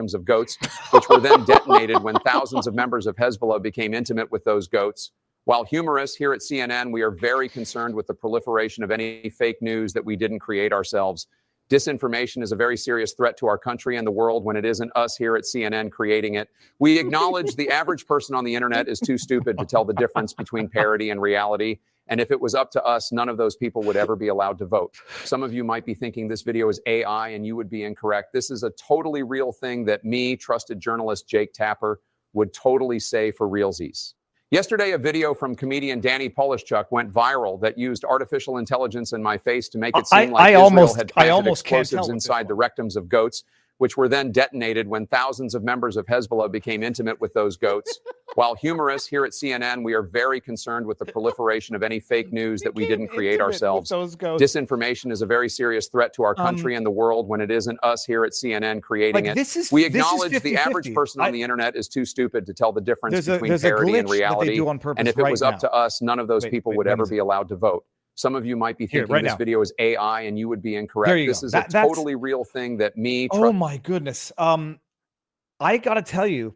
of goats, which were then detonated when thousands of members of Hezbollah became intimate with those goats. While humorous, here at CNN, we are very concerned with the proliferation of any fake news that we didn't create ourselves. Disinformation is a very serious threat to our country and the world when it isn't us here at CNN creating it. We acknowledge the average person on the internet is too stupid to tell the difference between parody and reality. And if it was up to us, none of those people would ever be allowed to vote. Some of you might be thinking this video is AI and you would be incorrect. This is a totally real thing that me, trusted journalist Jake Tapper, would totally say for realsies. Yesterday, a video from comedian Danny Polishchuk went viral that used artificial intelligence in my face to make it seem like Israel had planted explosives inside the rectums of goats, which were then detonated when thousands of members of Hezbollah became intimate with those goats. While humorous, here at CNN, we are very concerned with the proliferation of any fake news that we didn't create ourselves. Disinformation is a very serious threat to our country and the world when it isn't us here at CNN creating it. We acknowledge the average person on the internet is too stupid to tell the difference between parody and reality. And if it was up to us, none of those people would ever be allowed to vote. Some of you might be thinking this video is AI and you would be incorrect. This is a totally real thing that me... Oh my goodness. I got to tell you,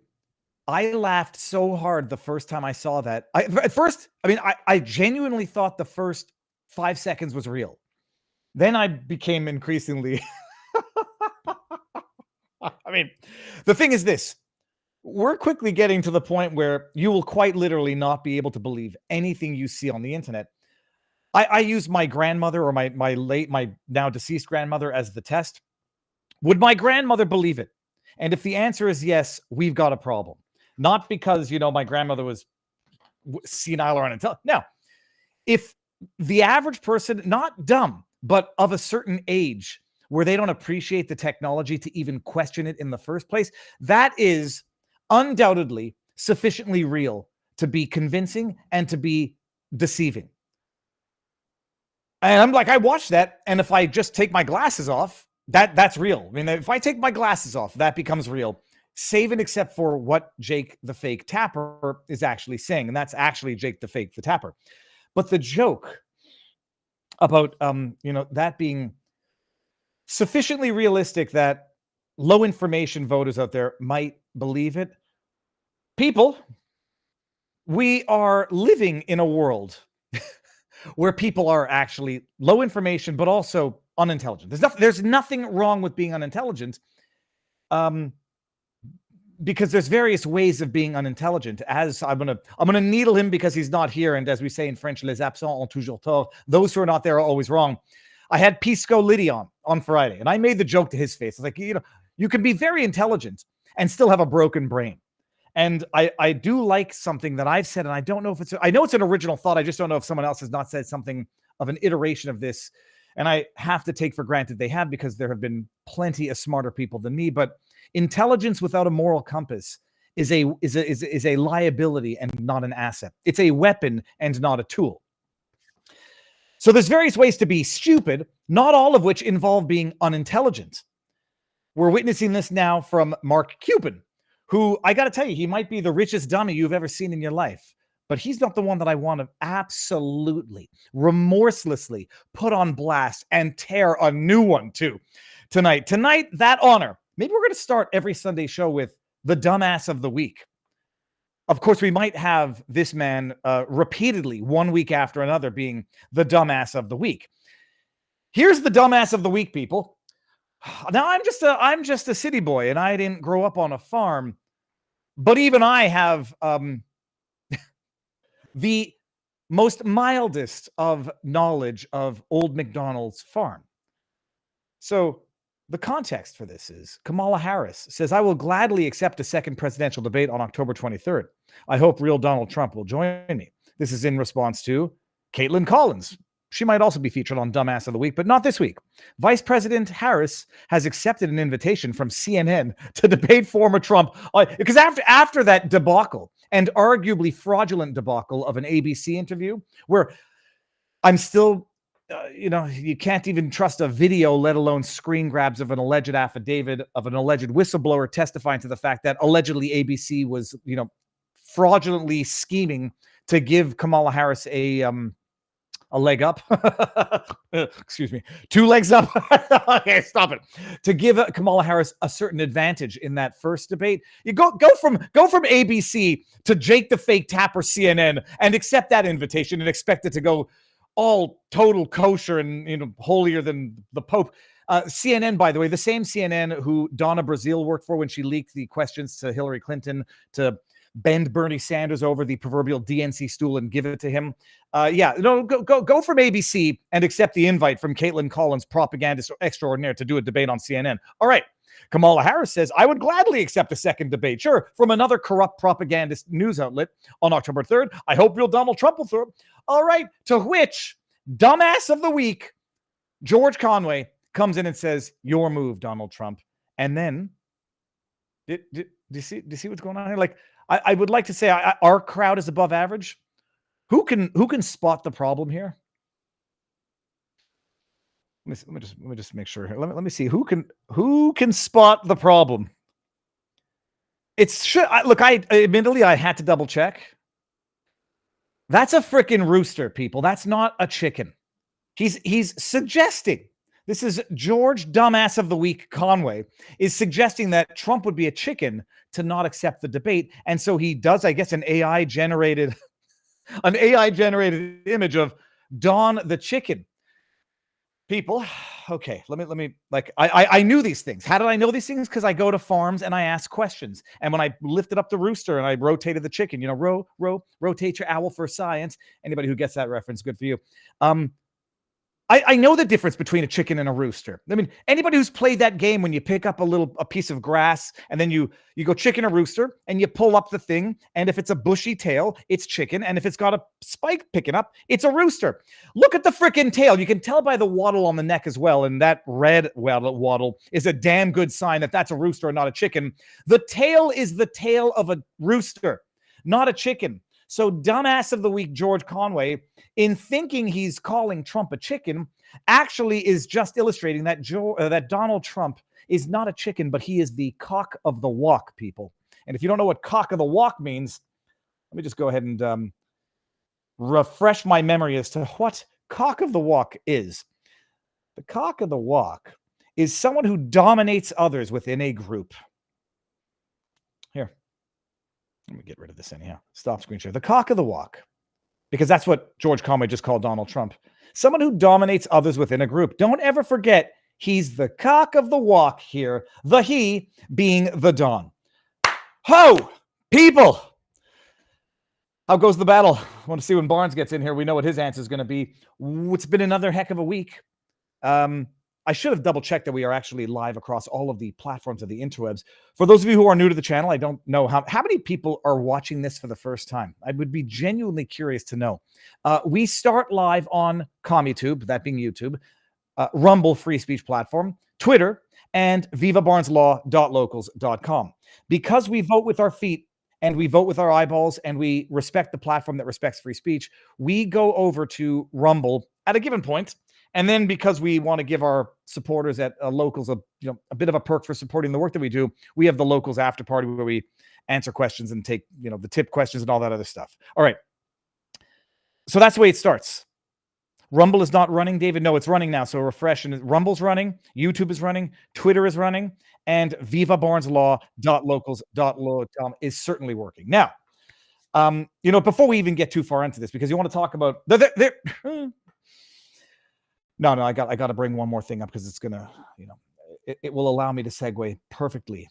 I laughed so hard the first time I saw that. At first, I genuinely thought the first 5 seconds was real. Then I became increasingly... the thing is this. We're quickly getting to the point where you will quite literally not be able to believe anything you see on the internet. I use my grandmother or my now deceased grandmother as the test. Would my grandmother believe it? And if the answer is yes, we've got a problem. Not because, my grandmother was senile or unintelligent. No. If the average person, not dumb, but of a certain age where they don't appreciate the technology to even question it in the first place, that is undoubtedly sufficiently real to be convincing and to be deceiving. And I'm like, I watched that, and if I just take my glasses off, that's real. If I take my glasses off, that becomes real. Save and except for what Jake the Fake Tapper is actually saying, and that's actually Jake the Fake the Tapper. But the joke about that being sufficiently realistic that low information voters out there might believe it. People, we are living in a world where people are actually low information, but also unintelligent. There's nothing wrong with being unintelligent, because there's various ways of being unintelligent. As I'm gonna needle him because he's not here, and as we say in French, les absents ont toujours tort. Those who are not there are always wrong. I had Pisco Liddy on Friday, and I made the joke to his face. I was like, you can be very intelligent and still have a broken brain. And I do like something that I've said, and I don't know if I know it's an original thought. I just don't know if someone else has not said something of an iteration of this. And I have to take for granted they have, because there have been plenty of smarter people than me. But intelligence without a moral compass is a liability and not an asset. It's a weapon and not a tool. So there's various ways to be stupid, not all of which involve being unintelligent. We're witnessing this now from Mark Cuban, who, I got to tell you, he might be the richest dummy you've ever seen in your life, but he's not the one that I want to absolutely, remorselessly put on blast and tear a new one to tonight. Tonight, that honor. Maybe we're going to start every Sunday show with the dumbass of the week. Of course, we might have this man repeatedly, one week after another, being the dumbass of the week. Here's the dumbass of the week, people. Now, I'm just a city boy, and I didn't grow up on a farm, but even I have the most mildest of knowledge of Old MacDonald's farm. So the context for this is Kamala Harris says, I will gladly accept a second presidential debate on October 23rd. I hope real Donald Trump will join me. This is in response to Caitlin Collins. She might also be featured on Dumbass of the Week, but not this week. Vice President Harris has accepted an invitation from CNN to debate former Trump. Because after that debacle, and arguably fraudulent debacle of an ABC interview, where I'm still, you can't even trust a video, let alone screen grabs of an alleged affidavit of an alleged whistleblower testifying to the fact that allegedly ABC was, fraudulently scheming to give Kamala Harris a a leg up. Excuse me. 2 legs up. Okay, stop it. To give Kamala Harris a certain advantage in that first debate. You go from ABC to Jake the Fake Tapper CNN and accept that invitation and expect it to go all total kosher and holier than the Pope. CNN, by the way, the same CNN who Donna Brazile worked for when she leaked the questions to Hillary Clinton to bend Bernie Sanders over the proverbial DNC stool and give it to him. Go from ABC and accept the invite from Caitlin Collins, propagandist extraordinaire, to do a debate on CNN. All right. Kamala Harris says, I would gladly accept a second debate. Sure, from another corrupt propagandist news outlet on October 3rd. I hope real Donald Trump will throw. All right. To which dumbass of the week, George Conway, comes in and says, your move, Donald Trump. And then, do you see what's going on here? Like, I would like to say our crowd is above average. Who can spot the problem here? Let me just make sure here. Let me see who can spot the problem. I admittedly I had to double check. That's a freaking rooster, people. That's not a chicken. He's suggesting. This is George Dumbass of the Week Conway is suggesting that Trump would be a chicken to not accept the debate. And so he does, I guess, an AI generated image of Don the chicken. People, okay, let me I knew these things. How did I know these things? Because I go to farms and I ask questions. And when I lifted up the rooster and I rotated the chicken, rotate your owl for science. Anybody who gets that reference, good for you. I know the difference between a chicken and a rooster. I mean, anybody who's played that game when you pick up a piece of grass and then you go chicken or rooster and you pull up the thing. And if it's a bushy tail, it's chicken. And if it's got a spike picking up, it's a rooster. Look at the freaking tail. You can tell by the wattle on the neck as well. And that red wattle is a damn good sign that that's a rooster and not a chicken. The tail is the tail of a rooster, not a chicken. So dumbass of the week, George Conway, in thinking he's calling Trump a chicken, actually is just illustrating that that Donald Trump is not a chicken, but he is the cock of the walk, people. And if you don't know what cock of the walk means, let me just go ahead and refresh my memory as to what cock of the walk is. The cock of the walk is someone who dominates others within a group. Here. Let me get rid of this anyhow. Stop screen share. The cock of the walk. Because that's what George Conway just called Donald Trump. Someone who dominates others within a group. Don't ever forget, he's the cock of the walk here. The he being the Don. Ho! People! How goes the battle? I want to see when Barnes gets in here. We know what his answer is going to be. It's been another heck of a week. I should have double checked that we are actually live across all of the platforms of the interwebs. For those of you who are new to the channel, I don't know how many people are watching this for the first time. I would be genuinely curious to know. We start live on CommuTube, that being YouTube, Rumble free speech platform, Twitter, and vivabarneslaw.locals.com. Because we vote with our feet and we vote with our eyeballs and we respect the platform that respects free speech, we go over to Rumble at a given point. And then because we want to give our supporters at Locals a bit of a perk for supporting the work that we do, we have the Locals after party where we answer questions and take the tip questions and all that other stuff. All right. So that's the way it starts. Rumble is not running, David. No, it's running now. So refresh. And Rumble's running. YouTube is running. Twitter is running. And vivabarneslaw.locals.com is certainly working. Now, before we even get too far into this, because you want to talk about... No, I got to bring one more thing up because it's going to, it will allow me to segue perfectly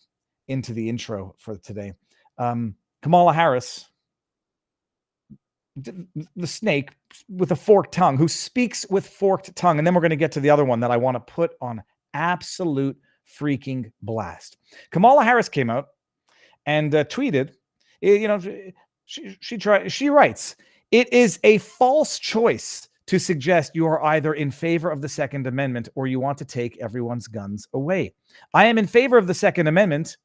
into the intro for today. Kamala Harris, the snake with a forked tongue, who speaks with forked tongue. And then we're going to get to the other one that I want to put on absolute freaking blast. Kamala Harris came out and tweeted, she writes, it is a false choice to suggest you are either in favor of the Second Amendment or you want to take everyone's guns away. I am in favor of the Second Amendment,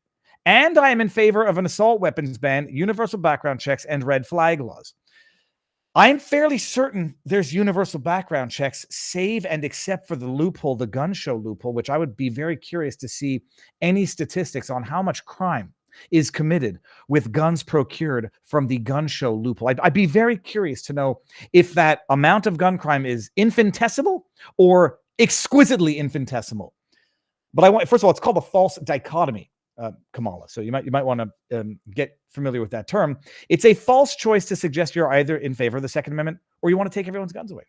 and I am in favor of an assault weapons ban, universal background checks, and red flag laws. I'm fairly certain there's universal background checks, save and except for the loophole, the gun show loophole, which I would be very curious to see any statistics on how much crime is committed with guns procured from the gun show loophole. I'd be very curious to know if that amount of gun crime is infinitesimal or exquisitely infinitesimal. But first of all, it's called a false dichotomy, Kamala. So you might want to get familiar with that term. It's a false choice to suggest you're either in favor of the Second Amendment or you want to take everyone's guns away.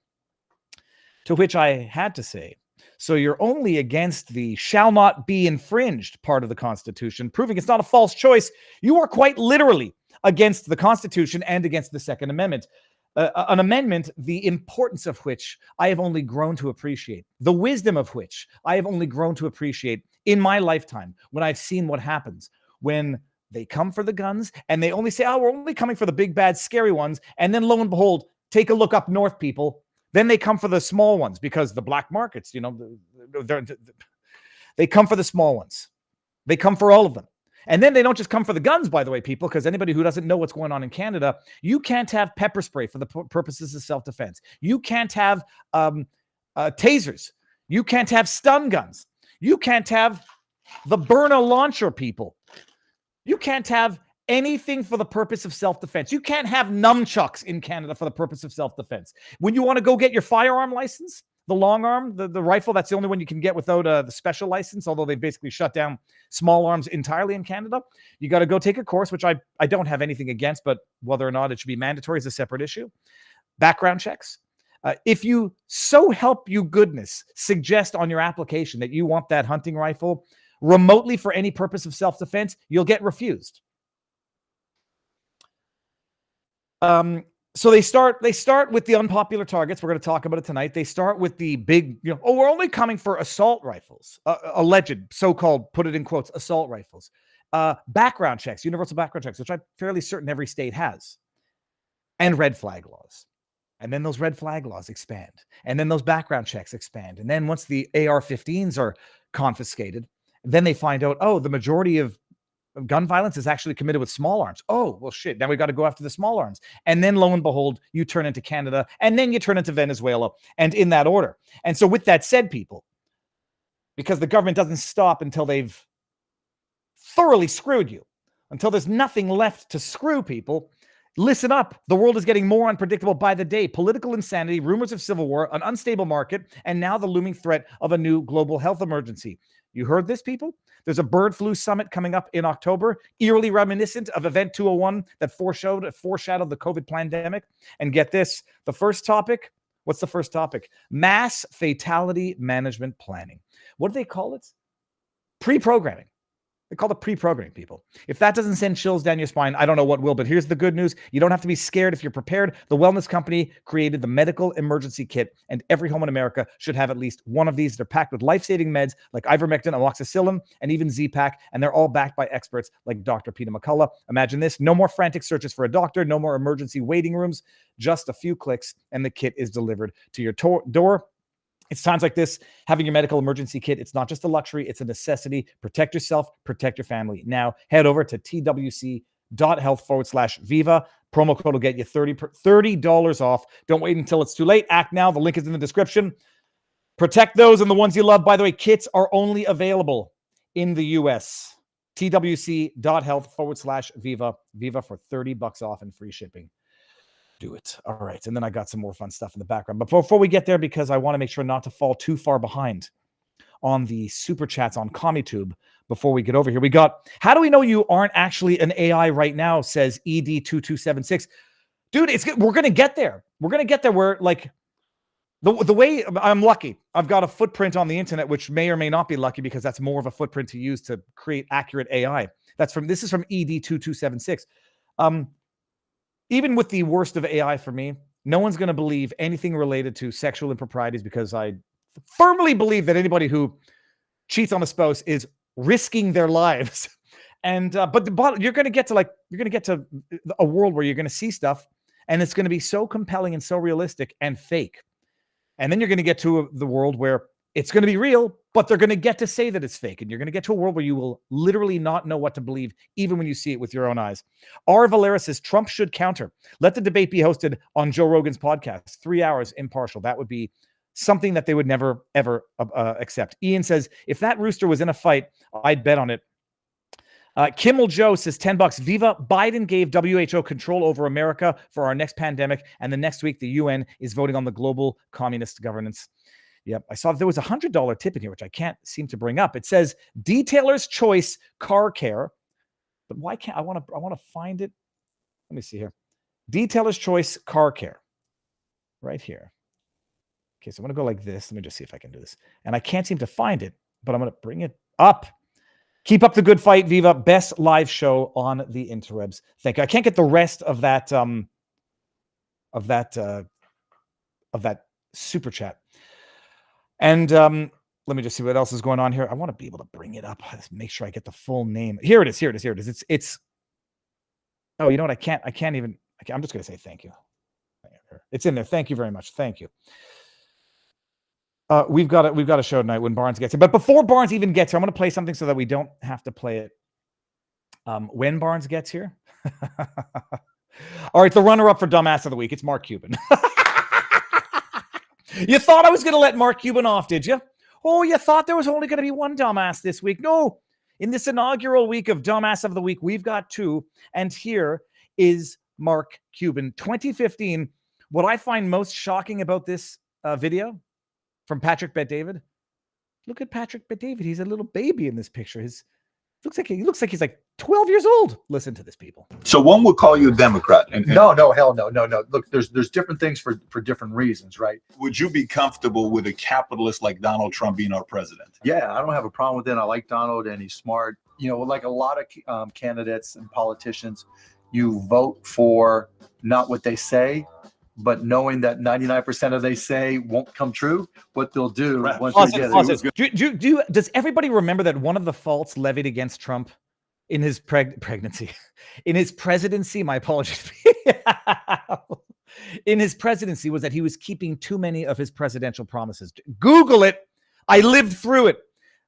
To which I had to say, so you're only against the shall not be infringed part of the Constitution, proving it's not a false choice. You are quite literally against the Constitution and against the Second Amendment. An amendment, the importance of which I have only grown to appreciate, the wisdom of which I have only grown to appreciate in my lifetime when I've seen what happens when they come for the guns and they only say, oh, we're only coming for the big, bad, scary ones. And then lo and behold, take a look up north, people. Then they come for the small ones because the black markets, they come for the small ones. They come for all of them. And then they don't just come for the guns, by the way, people, because anybody who doesn't know what's going on in Canada, you can't have pepper spray for the purposes of self-defense. You can't have tasers. You can't have stun guns. You can't have the burner launcher, people. You can't have anything for the purpose of self-defense. You can't have nunchucks in Canada for the purpose of self-defense. When you want to go get your firearm license, the long arm, the rifle, that's the only one you can get without the special license, although they've basically shut down small arms entirely in Canada. You got to go take a course, which I don't have anything against, but whether or not it should be mandatory is a separate issue. Background checks. If you, so help you goodness, suggest on your application that you want that hunting rifle remotely for any purpose of self-defense, you'll get refused. So they start with the unpopular targets. We're going to talk about it tonight. They start with the big, we're only coming for assault rifles, alleged so-called, put it in quotes, assault rifles. Background checks, universal background checks, which I'm fairly certain every state has, and red flag laws. And then those red flag laws expand. And then those background checks expand. And then once the AR-15s are confiscated, then they find out, oh, the majority of gun violence is actually committed with small arms. Oh, well, shit. Now we got to go after the small arms. And then lo and behold, you turn into Canada and then you turn into Venezuela, and in that order. And so with that said, people, because the government doesn't stop until they've thoroughly screwed you, until there's nothing left to screw people, listen up. The world is getting more unpredictable by the day. Political insanity, rumors of civil war, an unstable market, and now the looming threat of a new global health emergency. You heard this, people? There's a bird flu summit coming up in October, eerily reminiscent of Event 201 that foreshadowed the COVID pandemic. And get this, the first topic, what's the first topic? Mass fatality management planning. What do they call it? Pre-programming. They call it pre-programming, people. If that doesn't send chills down your spine, I don't know what will. But here's the good news. You don't have to be scared if you're prepared. The wellness company created the medical emergency kit, and every home in America should have at least one of these. They're packed with life-saving meds like ivermectin, amoxicillin, and even Z-Pak, and they're all backed by experts like Dr. Peter McCullough. Imagine this. No more frantic searches for a doctor. No more emergency waiting rooms. Just a few clicks, and the kit is delivered to your door. It's times like this, having your medical emergency kit, it's not just a luxury, it's a necessity. Protect yourself, protect your family. Now, head over to twc.health/Viva. Promo code will get you $30 off. Don't wait until it's too late. Act now. The link is in the description. Protect those and the ones you love. By the way, kits are only available in the U.S. twc.health/Viva. Viva for $30 off and free shipping. Do it. All right. And then I got some more fun stuff in the background. But before we get there, because I want to make sure not to fall too far behind on the super chats on CommieTube before we get over here. We got, how do we know you aren't actually an AI right now, says ED2276. Dude, we're going to get there. We're going to get there where, like, the way I'm lucky. I've got a footprint on the internet, which may or may not be lucky because that's more of a footprint to use to create accurate AI. This is from ED2276. Even with the worst of AI for me, no one's going to believe anything related to sexual improprieties because I firmly believe that anybody who cheats on a spouse is risking their lives. And but you're going to get to a world where you're going to see stuff and it's going to be so compelling and so realistic and fake. And then you're going to get to the world where it's going to be real, but they're going to get to say that it's fake. And you're going to get to a world where you will literally not know what to believe, even when you see it with your own eyes. R. Valera says, Trump should counter. Let the debate be hosted on Joe Rogan's podcast. 3 hours impartial. That would be something that they would never, ever accept. Ian says, if that rooster was in a fight, I'd bet on it. Kimmel Joe says $10. Viva, Biden gave WHO control over America for our next pandemic. And the next week, the UN is voting on the global communist governance. Yep. I saw there was $100 tip in here, which I can't seem to bring up. It says Detailer's Choice Car Care. But why can't I want to find it? Let me see here. Detailer's Choice Car Care. Right here. Okay, so I'm going to go like this. Let me just see if I can do this. And I can't seem to find it, but I'm going to bring it up. Keep up the good fight, Viva. Best live show on the interwebs. Thank you. I can't get the rest of that super chat. And let me just see what else is going on here. I want to be able to bring it up. Let's make sure I get the full name. Here it is. It's oh, you know what? I can't even. I'm just going to say thank you. It's in there. Thank you very much. Thank you. We've got a show tonight when Barnes gets here. But before Barnes even gets here, I'm going to play something so that we don't have to play it when Barnes gets here. All right, the runner-up for Dumbass of the Week. It's Mark Cuban. You thought I was going to let Mark Cuban off, did you? Oh, you thought there was only going to be one dumbass this week. No. In this inaugural week of Dumbass of the Week, we've got two. And here is Mark Cuban. 2015. What I find most shocking about this video from Patrick Bet-David. Look at Patrick Bet-David. He's a little baby in this picture. He looks like he's like 12 years old. Listen to this, people. So one would call you a Democrat. No, hell no. Look, there's different things for different reasons, right? Would you be comfortable with a capitalist like Donald Trump being our president? Yeah, I don't have a problem with it. I like Donald, and he's smart. You know, like a lot of candidates and politicians, you vote for not what they say, but knowing that 99% of they say won't come true, what they'll do once they get it. Does everybody remember that one of the faults levied against Trump in his presidency, my apologies, in his presidency was that he was keeping too many of his presidential promises. Google it. I lived through it.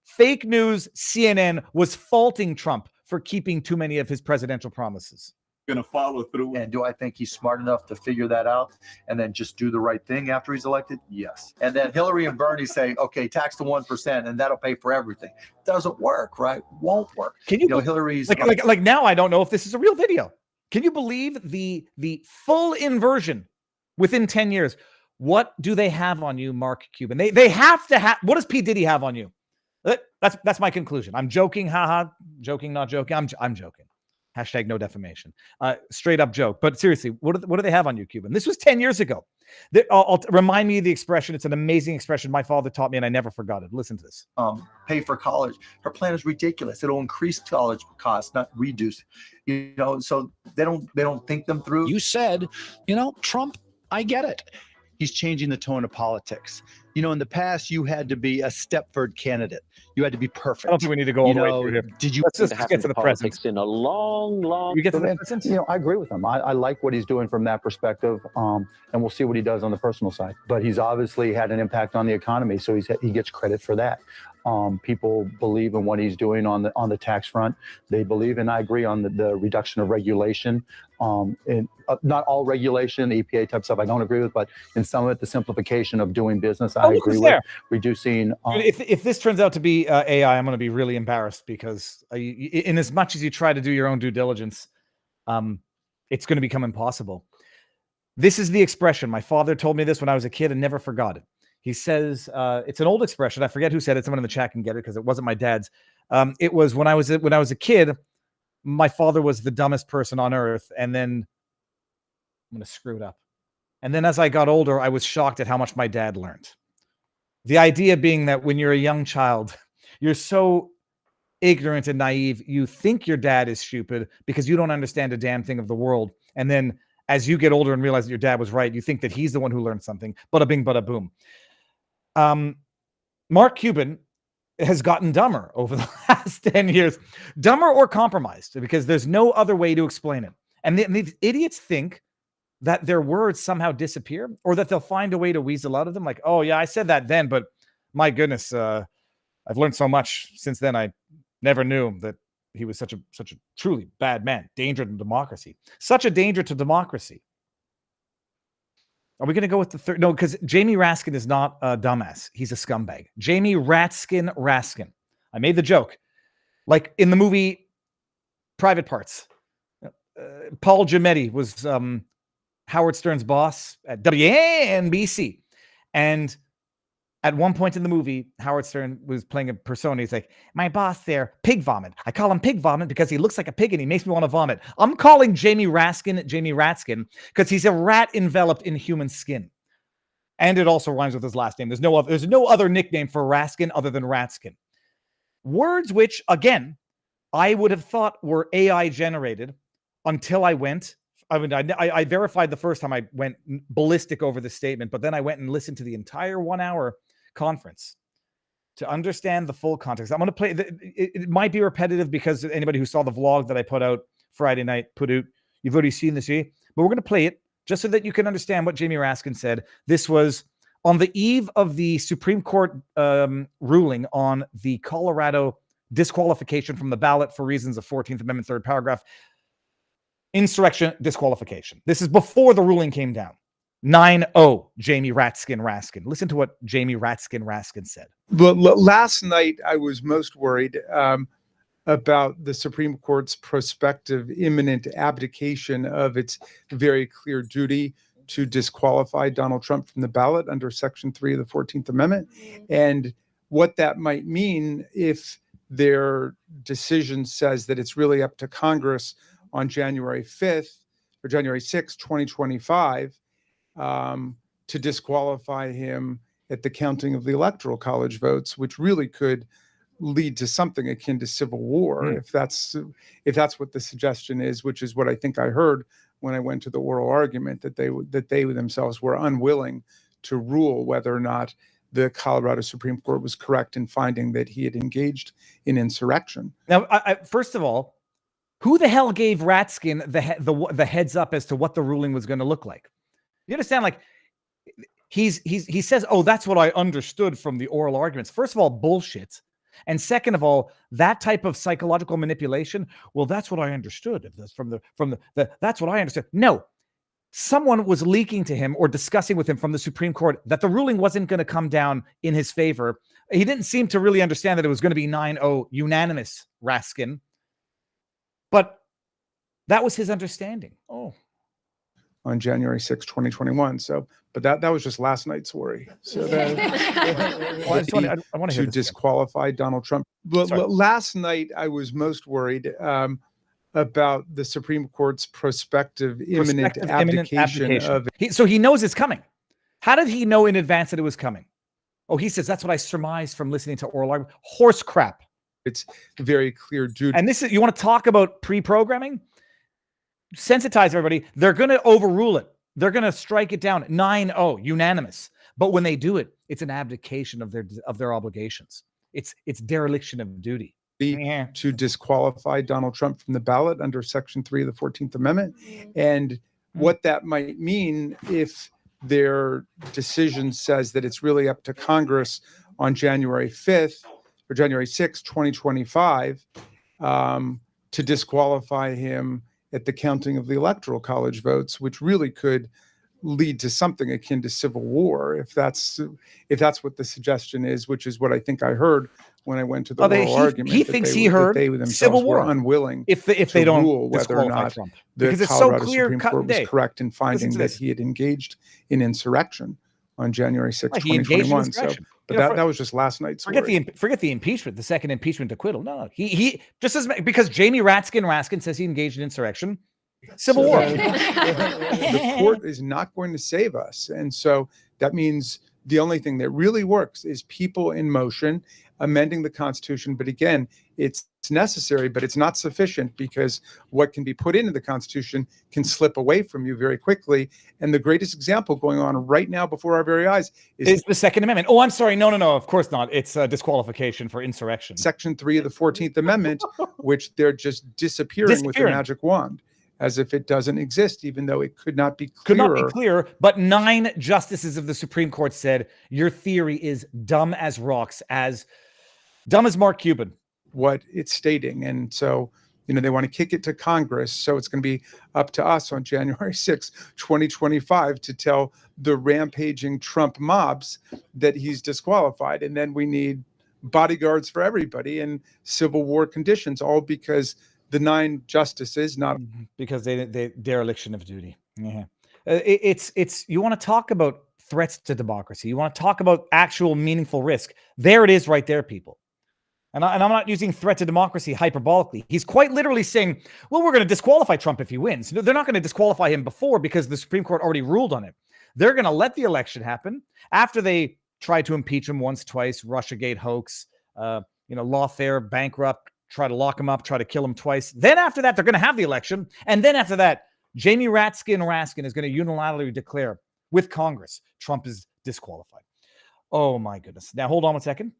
Fake news CNN was faulting Trump for keeping too many of his presidential promises. Going to follow through. And do I think he's smart enough to figure that out and then just do the right thing after he's elected? Yes. And then Hillary and Bernie say, okay, tax the 1% and that'll pay for everything. Doesn't work, right? Won't work. Can you know, Hillary's like now I don't know if this is a real video. Can you believe the full inversion within 10 years? What do they have on you, Mark Cuban? They have to have. What does P. Diddy have on you? That's my conclusion. I'm joking. Haha. Joking, not joking. I'm joking. Hashtag no defamation. Straight up joke. But seriously, what do they have on you, Cuban? This was 10 years ago. I'll remind me of the expression. It's an amazing expression. My father taught me, and I never forgot it. Listen to this. Pay for college. Her plan is ridiculous. It'll increase college costs, not reduce. You know, so they don't think them through. You said, Trump, I get it. He's changing the tone of politics. You know, in the past, you had to be a Stepford candidate. You had to be perfect. I don't think we need to go all the way through here. Did you? Let's just get to the present. In a long. You get to the present. You know, I agree with him. I like what he's doing from that perspective, and we'll see what he does on the personal side. But he's obviously had an impact on the economy, so he gets credit for that. People believe in what he's doing on the tax front. They believe, and I agree on the reduction of regulation. And not all regulation, EPA type stuff, I don't agree with, but in some of it, the simplification of doing business, I agree with. Reducing. If this turns out to be AI, I'm going to be really embarrassed because in as much as you try to do your own due diligence, it's going to become impossible. This is the expression. My father told me this when I was a kid and never forgot it. He says, it's an old expression. I forget who said it. Someone in the chat can get it because it wasn't my dad's. It was when I was a kid, my father was the dumbest person on earth. And then I'm going to screw it up. And then as I got older, I was shocked at how much my dad learned. The idea being that when you're a young child, you're so ignorant and naive, you think your dad is stupid because you don't understand a damn thing of the world. And then as you get older and realize that your dad was right, you think that he's the one who learned something. Bada bing, bada boom. Mark Cuban has gotten dumber over the last 10 years. Dumber or compromised, because there's no other way to explain it. And these idiots think that their words somehow disappear or that they'll find a way to weasel out of them. Like, oh, yeah, I said that then, but my goodness, I've learned so much since then. I never knew that he was such a truly bad man. Danger to democracy. Such a danger to democracy. Are we going to go with the third? No, because Jamie Raskin is not a dumbass. He's a scumbag. Jamie Raskin. I made the joke. Like in the movie private parts. Paul Giamatti was Howard Stern's boss at WNBC. And at one point in the movie, Howard Stern was playing a persona. He's like, my boss there, pig vomit. I call him pig vomit because he looks like a pig and he makes me want to vomit. I'm calling Jamie Raskin because he's a rat enveloped in human skin. And it also rhymes with his last name. There's no other nickname for Raskin other than Ratskin. Words which, again, I would have thought were AI generated until I went. I mean, I verified the first time I went ballistic over the statement, but then I went and listened to the entire 1 hour conference to understand the full context. I'm going to play. It might be repetitive because anybody who saw the vlog that I put out Friday night, you've already seen this, but we're going to play it just so that you can understand what Jamie Raskin said. This was on the eve of the Supreme Court ruling on the Colorado disqualification from the ballot for reasons of 14th Amendment, third paragraph, insurrection disqualification. This is before the ruling came down. 9-0, Jamie Raskin. Listen to what Jamie Raskin said. Last night, I was most worried about the Supreme Court's prospective imminent abdication of its very clear duty to disqualify Donald Trump from the ballot under Section 3 of the 14th Amendment, and what that might mean if their decision says that it's really up to Congress on January 5th or January 6th, 2025, to disqualify him at the counting of the Electoral College votes, which really could lead to something akin to civil war, if that's what the suggestion is, which is what I think I heard when I went to the oral argument, that they themselves were unwilling to rule whether or not the Colorado Supreme Court was correct in finding that he had engaged in insurrection. Now, first of all, who the hell gave Ratskin the heads up as to what the ruling was going to look like? You understand? Like, he says, "Oh, that's what I understood from the oral arguments." First of all, bullshit. And second of all, that type of psychological manipulation. Well, that's what I understood from the that's what I understood. No, someone was leaking to him or discussing with him from the Supreme Court that the ruling wasn't going to come down in his favor. He didn't seem to really understand that it was going to be 9-0 unanimous, Raskin. But that was his understanding. Oh. On January 6, 2021. So, but that was just last night's worry. So I want to hear to disqualify Donald Trump. Last night, I was most worried about the Supreme Court's prospective imminent abdication of. So he knows it's coming. How did he know in advance that it was coming? Oh, he says, that's what I surmised from listening to oral argument. Horse crap. It's very clear duty. And this is, you want to talk about pre-programming? Sensitize everybody. They're going to overrule it. They're going to strike it down 9-0 unanimous. But when they do it, it's an abdication of their obligations. It's dereliction of duty. To disqualify Donald Trump from the ballot under Section 3 of the 14th Amendment, and what that might mean if their decision says that it's really up to Congress on January 5th or January 6th, 2025, to disqualify him at the counting of the Electoral College votes, which really could lead to something akin to civil war, if that's what the suggestion is, which is what I think I heard when I went to the oral argument. He thinks he heard they themselves civil war were unwilling if they don't rule whether or not Trump. The Because Colorado it's so clear, Supreme Court was correct in finding that he had engaged in insurrection on January 6, 2021. So, but that was just last night's story. Forget the impeachment, the second impeachment acquittal. No, he just as because Jamie Raskin says he engaged in insurrection. Civil war. The court is not going to save us. And so that means the only thing that really works is people in motion amending the Constitution. But again, it's necessary, but it's not sufficient, because what can be put into the Constitution can slip away from you very quickly. And the greatest example going on right now before our very eyes is the Second Amendment. Oh, I'm sorry. No, of course not. It's disqualification for insurrection. Section 3 of the 14th Amendment, which they're just disappearing with a magic wand, as if it doesn't exist, even though it could not be clearer. Could not be clearer, but 9 justices of the Supreme Court said, your theory is dumb as rocks, as dumb as Mark Cuban. What it's stating. And so, they want to kick it to Congress. So it's going to be up to us on January 6, 2025, to tell the rampaging Trump mobs that he's disqualified. And then we need bodyguards for everybody and civil war conditions, all because the 9 justices, not because they dereliction of duty. Yeah. It's you want to talk about threats to democracy. You want to talk about actual meaningful risk. There it is right there, people. And I'm not using threat to democracy hyperbolically. He's quite literally saying, well, we're going to disqualify Trump if he wins. No, they're not going to disqualify him before because the Supreme Court already ruled on it. They're going to let the election happen after they tried to impeach him once, twice, Russiagate hoax, lawfare, bankrupt, try to lock him up, try to kill him twice. Then after that, they're going to have the election. And then after that, Jamie Raskin is going to unilaterally declare with Congress, Trump is disqualified. Oh my goodness. Now, hold on 1 second,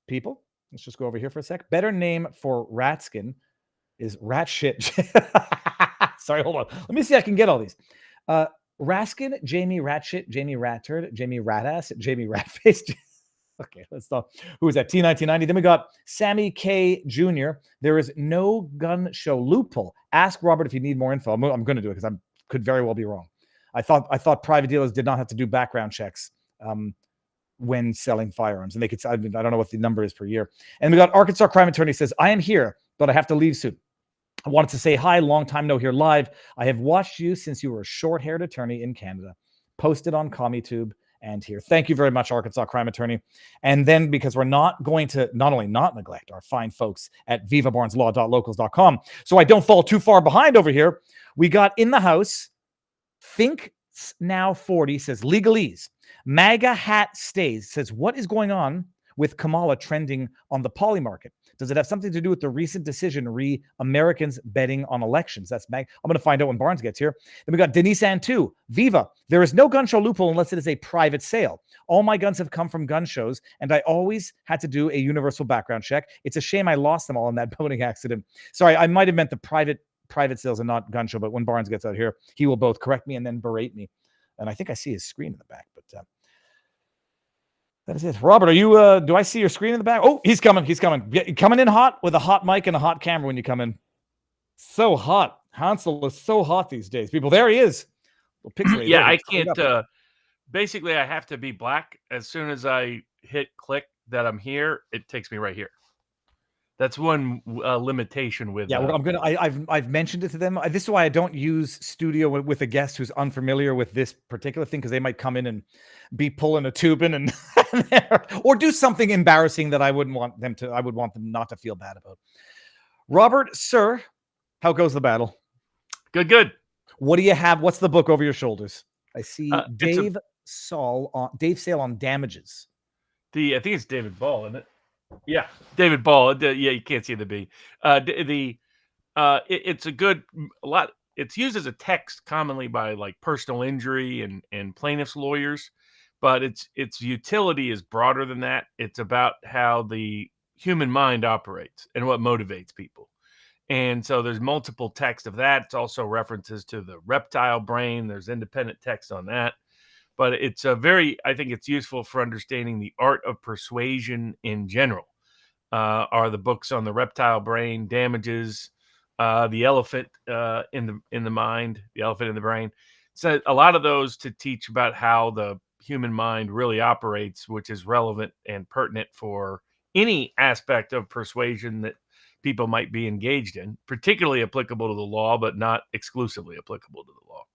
people. Let's just go over here for a sec. Better name for Raskin is rat shit. Sorry, hold on. Let me see if I can get all these. Raskin, Jamie Ratshit, Jamie Ratturd, Jamie Ratass, Jamie Ratface. Okay, let's stop. Who is that? T1990. Then we got Sammy K Jr. There is no gun show loophole. Ask Robert if you need more info. I'm going to do it because I could very well be wrong. I thought private dealers did not have to do background checks when selling firearms, and they could. I don't know what the number is per year. And we got Arkansas crime attorney says, I am here, but I have to leave soon. I wanted to say hi, long time no here live. I have watched you since you were a short-haired attorney in Canada. Posted on CommieTube and here. Thank you very much, Arkansas crime attorney. And then because we're not going to not only not neglect our fine folks at vivabarneslaw.locals.com, so I don't fall too far behind over here, we got in the house, Think Now 40 says legalese. MAGA hat stays says, what is going on with Kamala trending on the poly market? Does it have something to do with the recent decision Americans betting on elections? That's I'm going to find out when Barnes gets here. Then we got Denise Ann 2. Viva. There is no gun show loophole unless it is a private sale. All my guns have come from gun shows, and I always had to do a universal background check. It's a shame I lost them all in that boating accident. Sorry, I might have meant the private sales and not gun show, but when Barnes gets out here, he will both correct me and then berate me. And I think I see his screen in the back, but that is it. Robert, are you, do I see your screen in the back? Oh, he's coming. Coming in hot with a hot mic and a hot camera when you come in. So hot. Hansel is so hot these days. People, there he is. Yeah, I can't, basically I have to be black. As soon as I hit click that I'm here, it takes me right here. That's one limitation with. Yeah, I've mentioned it to them. This is why I don't use studio with a guest who's unfamiliar with this particular thing, because they might come in and be pulling a tubing and or do something embarrassing that I wouldn't want them to. I would want them not to feel bad about. Robert, sir, how goes the battle? Good. What do you have? What's the book over your shoulders? I see Dave Sale on damages. I think it's David Ball, isn't it? Yeah, David Ball. Yeah, you can't see the B. It's a good lot. It's used as a text commonly by like personal injury and plaintiffs' lawyers, but its utility is broader than that. It's about how the human mind operates and what motivates people. And so there's multiple texts of that. It's also references to the reptile brain. There's independent text on that. But it's I think it's useful for understanding the art of persuasion in general. Are the books on the reptile brain, damages, the elephant in the mind, the elephant in the brain. So a lot of those to teach about how the human mind really operates, which is relevant and pertinent for any aspect of persuasion that people might be engaged in, particularly applicable to the law, but not exclusively applicable to the law.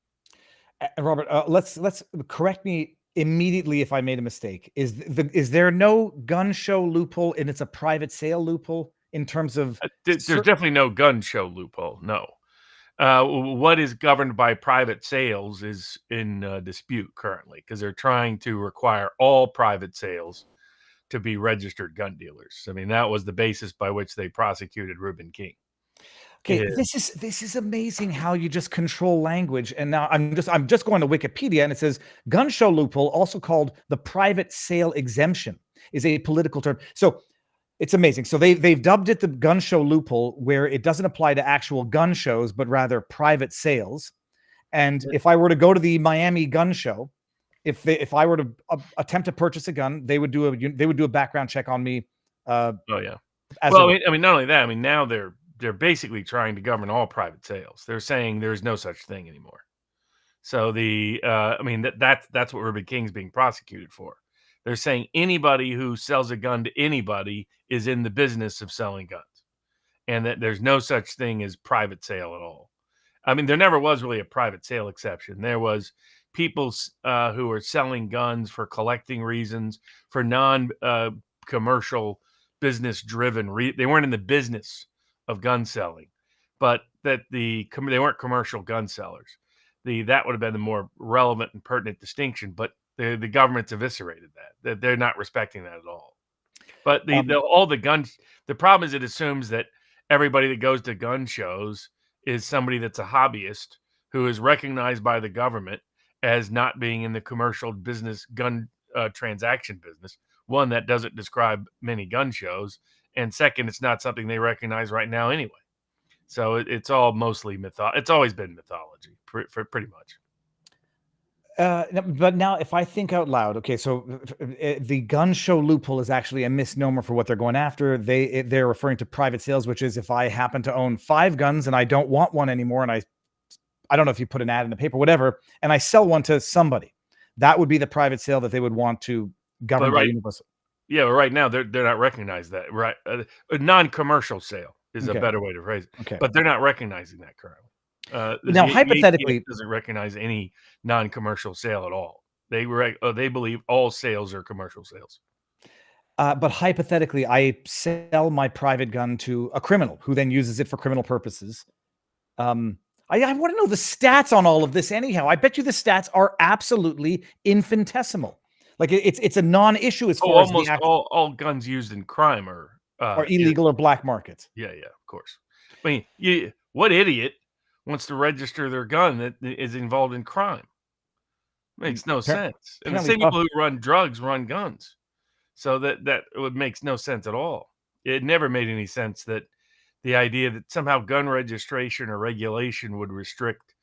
Robert, let's correct me immediately if I made a mistake. Is there no gun show loophole and it's a private sale loophole in terms of? There's definitely no gun show loophole. No. What is governed by private sales is in dispute currently because they're trying to require all private sales to be registered gun dealers. I mean, that was the basis by which they prosecuted Reuben King. Okay, this is amazing how you just control language. And now I'm just going to Wikipedia and it says gun show loophole, also called the private sale exemption, is a political term. So it's amazing. So they've dubbed it the gun show loophole, where it doesn't apply to actual gun shows, but rather private sales. And if I were to go to the Miami gun show, if I were to attempt to purchase a gun, they would do a background check on me. Oh yeah. Well, I mean, not only that. I mean, now they're basically trying to govern all private sales. They're saying there's no such thing anymore. So that's what Reuben King's being prosecuted for. They're saying anybody who sells a gun to anybody is in the business of selling guns. and that there's no such thing as private sale at all. I mean, there never was really a private sale exception. There was people who were selling guns for collecting reasons, for non-commercial, business-driven. They weren't in the business of gun selling, but that they weren't commercial gun sellers. That would have been the more relevant and pertinent distinction. But the government's eviscerated that. They're not respecting that at all. But all the guns. The problem is it assumes that everybody that goes to gun shows is somebody that's a hobbyist who is recognized by the government as not being in the commercial business gun transaction business. One, that doesn't describe many gun shows, and second, it's not something they recognize right now anyway. So it's all mostly It's always been mythology, pretty much. But now, if I think out loud, okay, so the gun show loophole is actually a misnomer for what they're going after. They're referring to private sales, which is if I happen to own 5 guns and I don't want one anymore, and I don't know if you put an ad in the paper, whatever, and I sell one to somebody, that would be the private sale that they would want to govern by universal. Yeah, but right now they're not recognized that. Right, a non-commercial sale is a better way to phrase it. Okay, but they're not recognizing that currently. Now, hypothetically, doesn't recognize any non-commercial sale at all. They believe all sales are commercial sales. But hypothetically, I sell my private gun to a criminal who then uses it for criminal purposes. I want to know the stats on all of this. Anyhow, I bet you the stats are absolutely infinitesimal. Like it's a non-issue as far as almost all guns used in crime are illegal or black market. Yeah, of course. I mean, what idiot wants to register their gun that is involved in crime? Makes no sense. And the same people who run drugs run guns. So that makes no sense at all. It never made any sense that the idea that somehow gun registration or regulation would restrict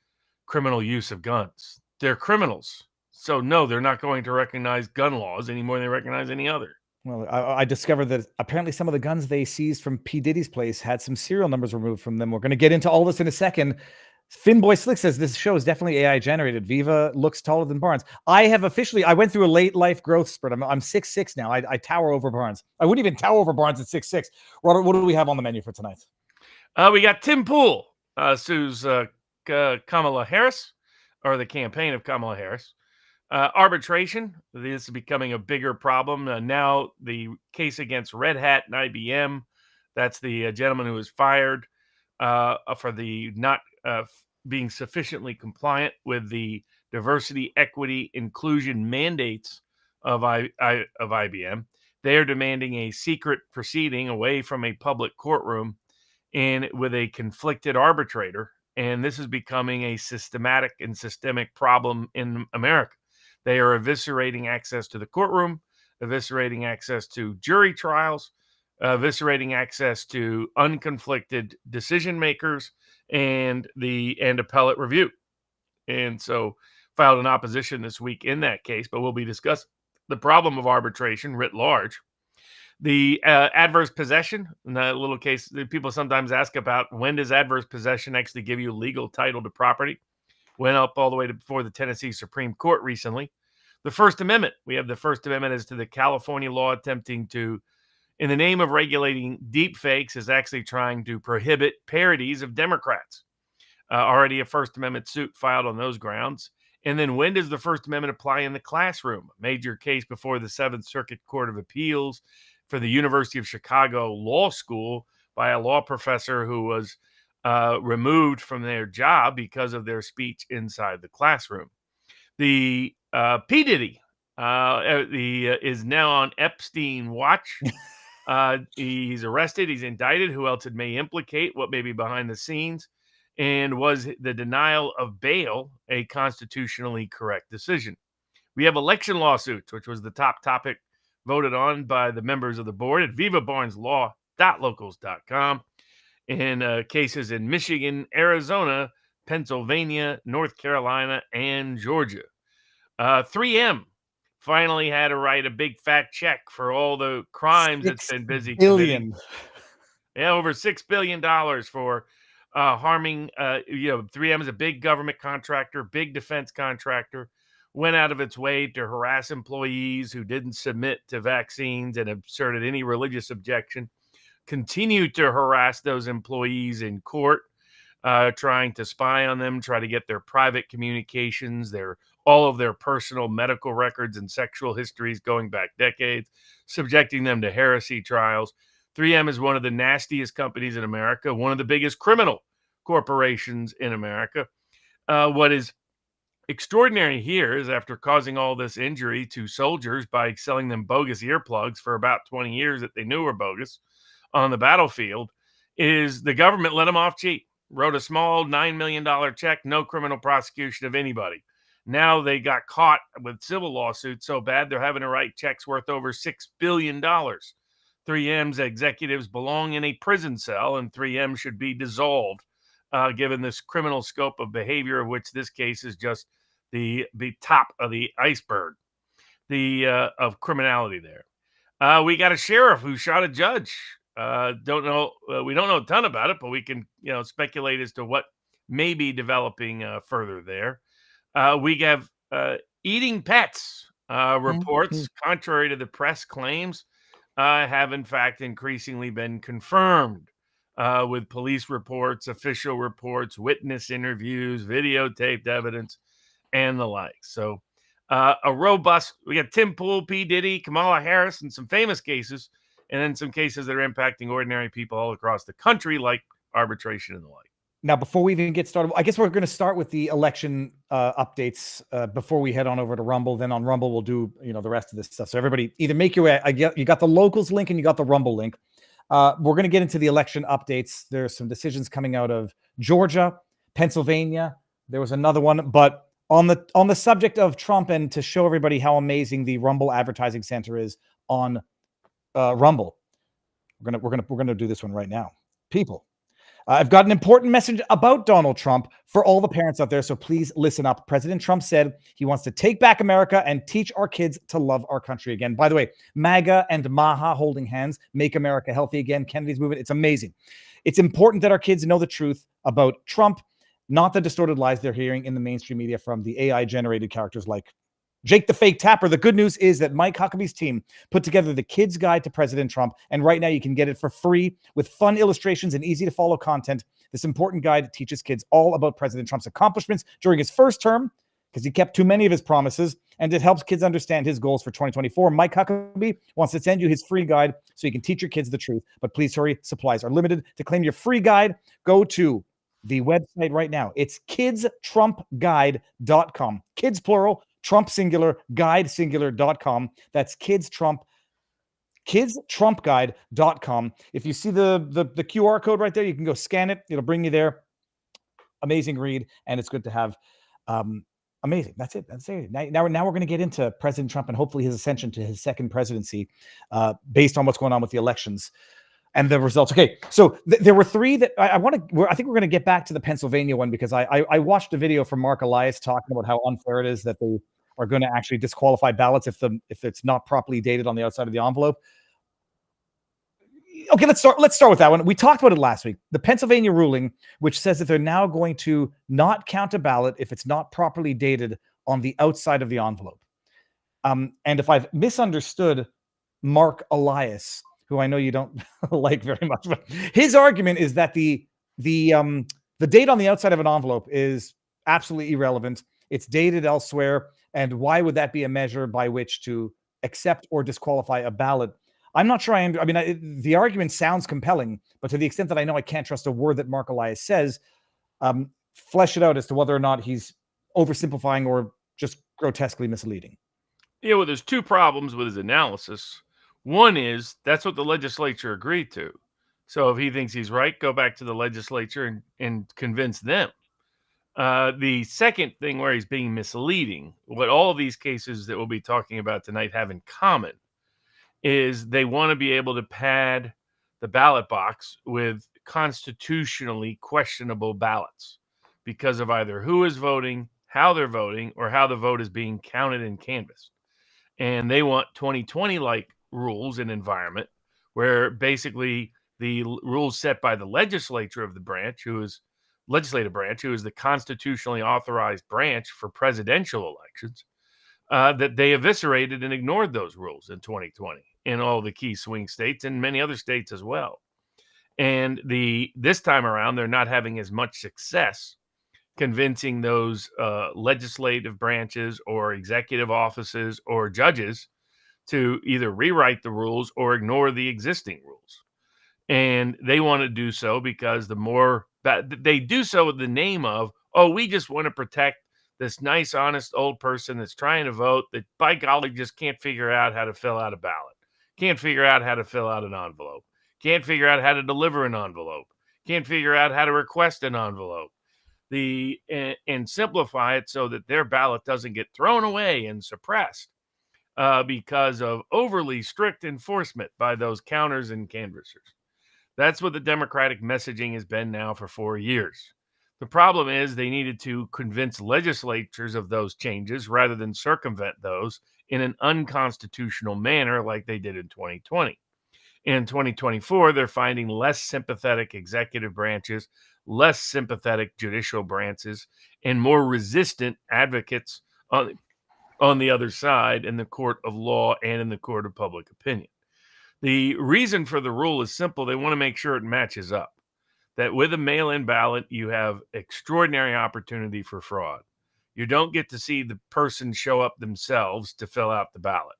criminal use of guns. They're criminals. So no, they're not going to recognize gun laws any more than they recognize any other. Well, I discovered that apparently some of the guns they seized from P. Diddy's place had some serial numbers removed from them. We're going to get into all this in a second. Finboy Slick says this show is definitely AI generated. Viva looks taller than Barnes. I went through a late life growth spurt. I'm 6'6" now. I tower over Barnes. I wouldn't even tower over Barnes at 6'6". What do we have on the menu for tonight? We got Tim Pool sues Kamala Harris, or the campaign of Kamala Harris. Arbitration. This is becoming a bigger problem. Now the case against Red Hat and IBM. That's the gentleman who was fired for the not being sufficiently compliant with the diversity, equity, inclusion mandates of IBM. They are demanding a secret proceeding away from a public courtroom and with a conflicted arbitrator. And this is becoming a systematic and systemic problem in America. They are eviscerating access to the courtroom, eviscerating access to jury trials, eviscerating access to unconflicted decision makers and appellate review. And so filed an opposition this week in that case, but we'll be discussing the problem of arbitration writ large. The adverse possession, in that little case, people sometimes ask about when does adverse possession actually give you legal title to property? Went up all the way to before the Tennessee Supreme Court recently. The First Amendment. We have the First Amendment as to the California law attempting to, in the name of regulating deep fakes, is actually trying to prohibit parodies of Democrats. Already a First Amendment suit filed on those grounds. And then when does the First Amendment apply in the classroom? A major case before the Seventh Circuit Court of Appeals for the University of Chicago Law School by a law professor who was removed from their job because of their speech inside the classroom. The P. Diddy is now on Epstein watch. He's arrested. He's indicted. Who else it may implicate? What may be behind the scenes? And was the denial of bail a constitutionally correct decision? We have election lawsuits, which was the top topic voted on by the members of the board at vivabarneslaw.locals.com. In cases in Michigan, Arizona, Pennsylvania, North Carolina, and Georgia. 3M finally had to write a big fat check for all the crimes it's been busy committing. Yeah, over $6 billion for harming. 3M is a big government contractor, big defense contractor, went out of its way to harass employees who didn't submit to vaccines and asserted any religious objection. continue to harass those employees in court, trying to spy on them, try to get their private communications, all of their personal medical records and sexual histories going back decades, subjecting them to heresy trials. 3M is one of the nastiest companies in America, one of the biggest criminal corporations in America. What is extraordinary here is, after causing all this injury to soldiers by selling them bogus earplugs for about 20 years that they knew were bogus on the battlefield, is the government let them off cheap. Wrote a small $9 million check, no criminal prosecution of anybody. Now they got caught with civil lawsuits so bad they're having to write checks worth over $6 billion. 3M's executives belong in a prison cell, and 3M should be dissolved, given this criminal scope of behavior, of which this case is just the top of the iceberg of criminality there. We got a sheriff who shot a judge. Don't know. We don't know a ton about it, but we can speculate as to what may be developing further there. We have eating pets reports, contrary to the press claims, have in fact increasingly been confirmed with police reports, official reports, witness interviews, videotaped evidence, and the like. So we got Tim Pool, P. Diddy, Kamala Harris, and some famous cases, and then some cases that are impacting ordinary people all across the country, like arbitration and the like. Now, before we even get started, I guess we're going to start with the election updates before we head on over to Rumble. Then on Rumble, we'll do the rest of this stuff. So everybody, either make your way. You got the locals link and you got the Rumble link. We're going to get into the election updates. There's some decisions coming out of Georgia, Pennsylvania. There was another one, but on the subject of Trump, and to show everybody how amazing the Rumble Advertising Center is on Rumble, we're gonna do this one right now, people. I've got an important message about Donald Trump for all the parents out there, so please listen up. President Trump said he wants to take back America and teach our kids to love our country again. By the way, MAGA and MAHA holding hands, Make America Healthy Again, Kennedy's movement. It's amazing. It's important that our kids know the truth about Trump, not the distorted lies they're hearing in the mainstream media from the AI-generated characters like Jake the Fake Tapper. The good news is that Mike Huckabee's team put together the Kids Guide to President Trump, and right now you can get it for free with fun illustrations and easy-to-follow content. This important guide teaches kids all about President Trump's accomplishments during his first term, because he kept too many of his promises, and it helps kids understand his goals for 2024. Mike Huckabee wants to send you his free guide so you can teach your kids the truth, but please hurry, supplies are limited. To claim your free guide, go to the website right now. It's kidstrumpguide.com. Kids plural, Trump singular, guide singular.com. That's kidstrumpguide.com. If you see the QR code right there, you can go scan it. It'll bring you there. Amazing read, and it's good to have. Amazing. That's it. Now we're going to get into President Trump and hopefully his ascension to his second presidency, based on what's going on with the elections and the results. Okay, so there were three that I think we're going to get back to the Pennsylvania one, because I watched a video from Mark Elias talking about how unfair it is that they are going to actually disqualify ballots if it's not properly dated on the outside of the envelope. Okay, let's start with that one. We talked about it last week. The Pennsylvania ruling, which says that they're now going to not count a ballot if it's not properly dated on the outside of the envelope. And if I've misunderstood Mark Elias, who I know you don't like very much, but his argument is that the date on the outside of an envelope is absolutely irrelevant. It's dated elsewhere, and why would that be a measure by which to accept or disqualify a ballot? I'm not sure. The argument sounds compelling, but to the extent that I know I can't trust a word that Mark Elias says, flesh it out as to whether or not he's oversimplifying or just grotesquely misleading. Yeah, well, there's two problems with his analysis. One is that's what the legislature agreed to. So if he thinks he's right, go back to the legislature and convince them. The second thing where he's being misleading, what all of these cases that we'll be talking about tonight have in common, is they want to be able to pad the ballot box with constitutionally questionable ballots because of either who is voting, how they're voting, or how the vote is being counted and canvassed. And they want 2020-like rules and environment where basically the rules set by the legislature of the branch, legislative branch, who is the constitutionally authorized branch for presidential elections, that they eviscerated and ignored those rules in 2020 in all the key swing states and many other states as well. And this time around, they're not having as much success convincing those legislative branches or executive offices or judges to either rewrite the rules or ignore the existing rules. And they want to do so because the more that they do so with the name of, oh, we just want to protect this nice, honest old person that's trying to vote that, by golly, just can't figure out how to fill out a ballot, can't figure out how to fill out an envelope, can't figure out how to deliver an envelope, can't figure out how to request an envelope. And simplify it so that their ballot doesn't get thrown away and suppressed because of overly strict enforcement by those counters and canvassers. That's what the Democratic messaging has been now for 4 years. The problem is they needed to convince legislatures of those changes rather than circumvent those in an unconstitutional manner like they did in 2020. In 2024, they're finding less sympathetic executive branches, less sympathetic judicial branches, and more resistant advocates on the other side in the court of law and in the court of public opinion. The reason for the rule is simple. They want to make sure it matches up. That with a mail-in ballot, you have extraordinary opportunity for fraud. You don't get to see the person show up themselves to fill out the ballot.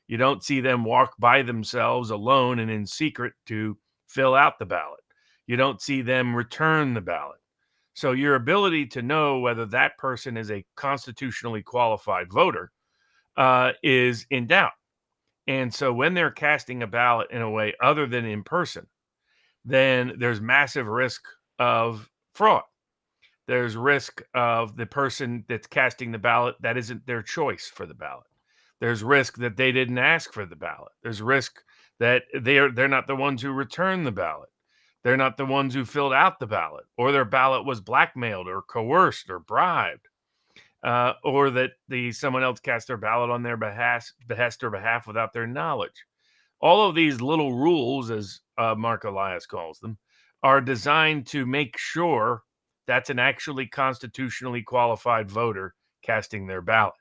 You don't see them walk by themselves alone and in secret to fill out the ballot. You don't see them return the ballot. So your ability to know whether that person is a constitutionally qualified voter is in doubt. And so when they're casting a ballot in a way other than in person, then there's massive risk of fraud. There's risk of the person that's casting the ballot that isn't their choice for the ballot. There's risk that they didn't ask for the ballot. There's risk that they're not the ones who returned the ballot. They're not the ones who filled out the ballot, or their ballot was blackmailed or coerced or bribed, or that someone else cast their ballot on their behest or behalf without their knowledge. All of these little rules, as Mark Elias calls them, are designed to make sure that's an actually constitutionally qualified voter casting their ballot,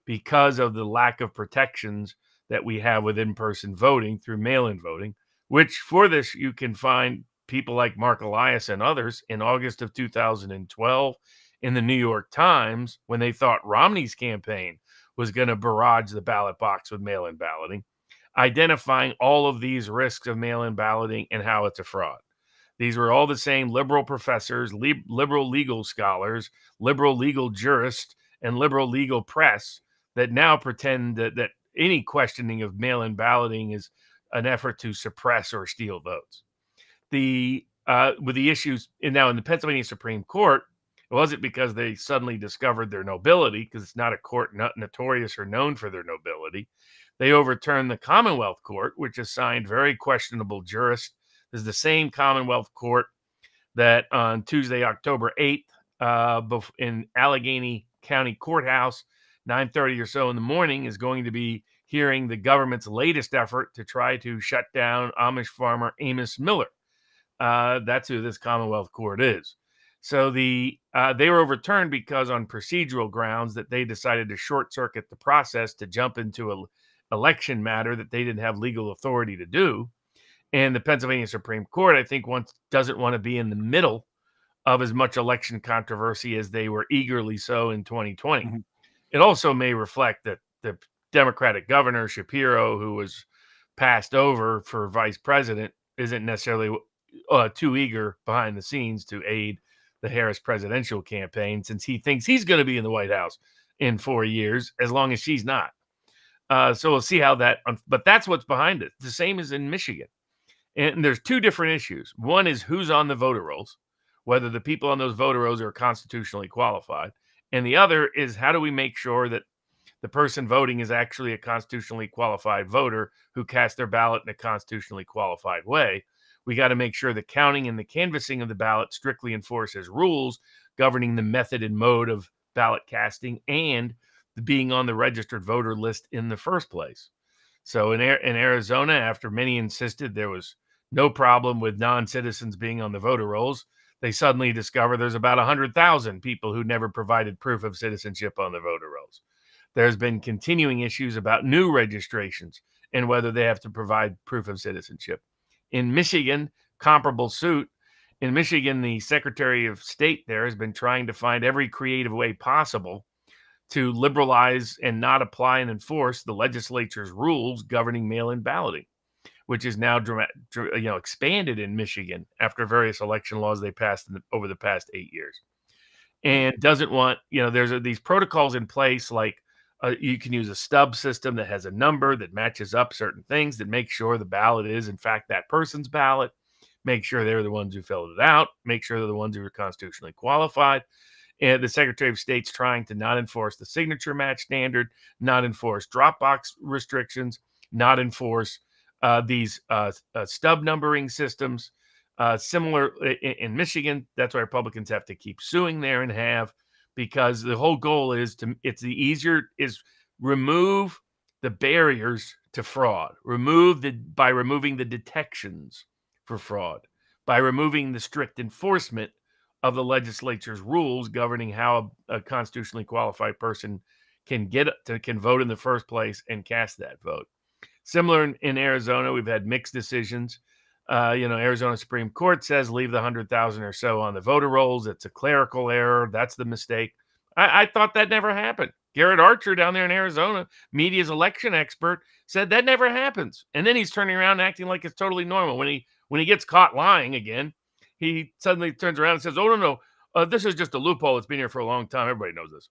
because of the lack of protections that we have with in-person voting through mail-in voting, which for this you can find people like Mark Elias and others in August of 2012 in the New York Times when they thought Romney's campaign was going to barrage the ballot box with mail-in balloting, identifying all of these risks of mail-in balloting and how it's a fraud. These were all the same liberal professors, liberal legal scholars, liberal legal jurists, and liberal legal press that now pretend that any questioning of mail-in balloting is an effort to suppress or steal votes. With the issues now in the Pennsylvania Supreme Court, it wasn't because they suddenly discovered their nobility, because it's not a court notorious or known for their nobility. They overturned the Commonwealth Court, which assigned very questionable jurists. This is the same Commonwealth Court that on Tuesday, October 8th, in Allegheny County Courthouse, 9:30 or so in the morning, is going to be hearing the government's latest effort to try to shut down Amish farmer Amos Miller. That's who this Commonwealth Court is. So they were overturned because on procedural grounds that they decided to short circuit the process to jump into an election matter that they didn't have legal authority to do. And the Pennsylvania Supreme Court, I think, doesn't want to be in the middle of as much election controversy as they were eagerly so in 2020. Mm-hmm. It also may reflect that the Democratic governor, Shapiro, who was passed over for vice president, isn't necessarily too eager behind the scenes to aid the Harris presidential campaign, since he thinks he's going to be in the White House in 4 years, as long as she's not. So we'll see how that, but that's what's behind it. The same as in Michigan. And there's two different issues. One is who's on the voter rolls, whether the people on those voter rolls are constitutionally qualified. And the other is, how do we make sure that the person voting is actually a constitutionally qualified voter who cast their ballot in a constitutionally qualified way? We got to make sure the counting and the canvassing of the ballot strictly enforces rules governing the method and mode of ballot casting and being on the registered voter list in the first place. So in Arizona, after many insisted there was no problem with non-citizens being on the voter rolls, they suddenly discover there's about 100,000 people who never provided proof of citizenship on the voter rolls. There's been continuing issues about new registrations and whether they have to provide proof of citizenship. In Michigan, comparable suit in Michigan, the Secretary of State there has been trying to find every creative way possible to liberalize and not apply and enforce the legislature's rules governing mail-in balloting, which is now expanded in Michigan after various election laws they passed over the past 8 years. And doesn't want, there's these protocols in place, like you can use a stub system that has a number that matches up certain things that make sure the ballot is, in fact, that person's ballot, make sure they're the ones who filled it out, make sure they're the ones who are constitutionally qualified. And the Secretary of State's trying to not enforce the signature match standard, not enforce Dropbox restrictions, not enforce these stub numbering systems. Similar in Michigan, that's why Republicans have to keep suing there and have, because the whole goal is remove the barriers to fraud, by removing the detections for fraud, by removing the strict enforcement of the legislature's rules governing how a constitutionally qualified person can vote in the first place and cast that vote. Similar in Arizona, we've had mixed decisions. Arizona Supreme Court says leave the 100,000 or so on the voter rolls. It's a clerical error. That's the mistake. I thought that never happened. Garrett Archer down there in Arizona, media's election expert, said that never happens. And then he's turning around and acting like it's totally normal. When he gets caught lying again, he suddenly turns around and says, "Oh, no, this is just a loophole. It's been here for a long time. Everybody knows this."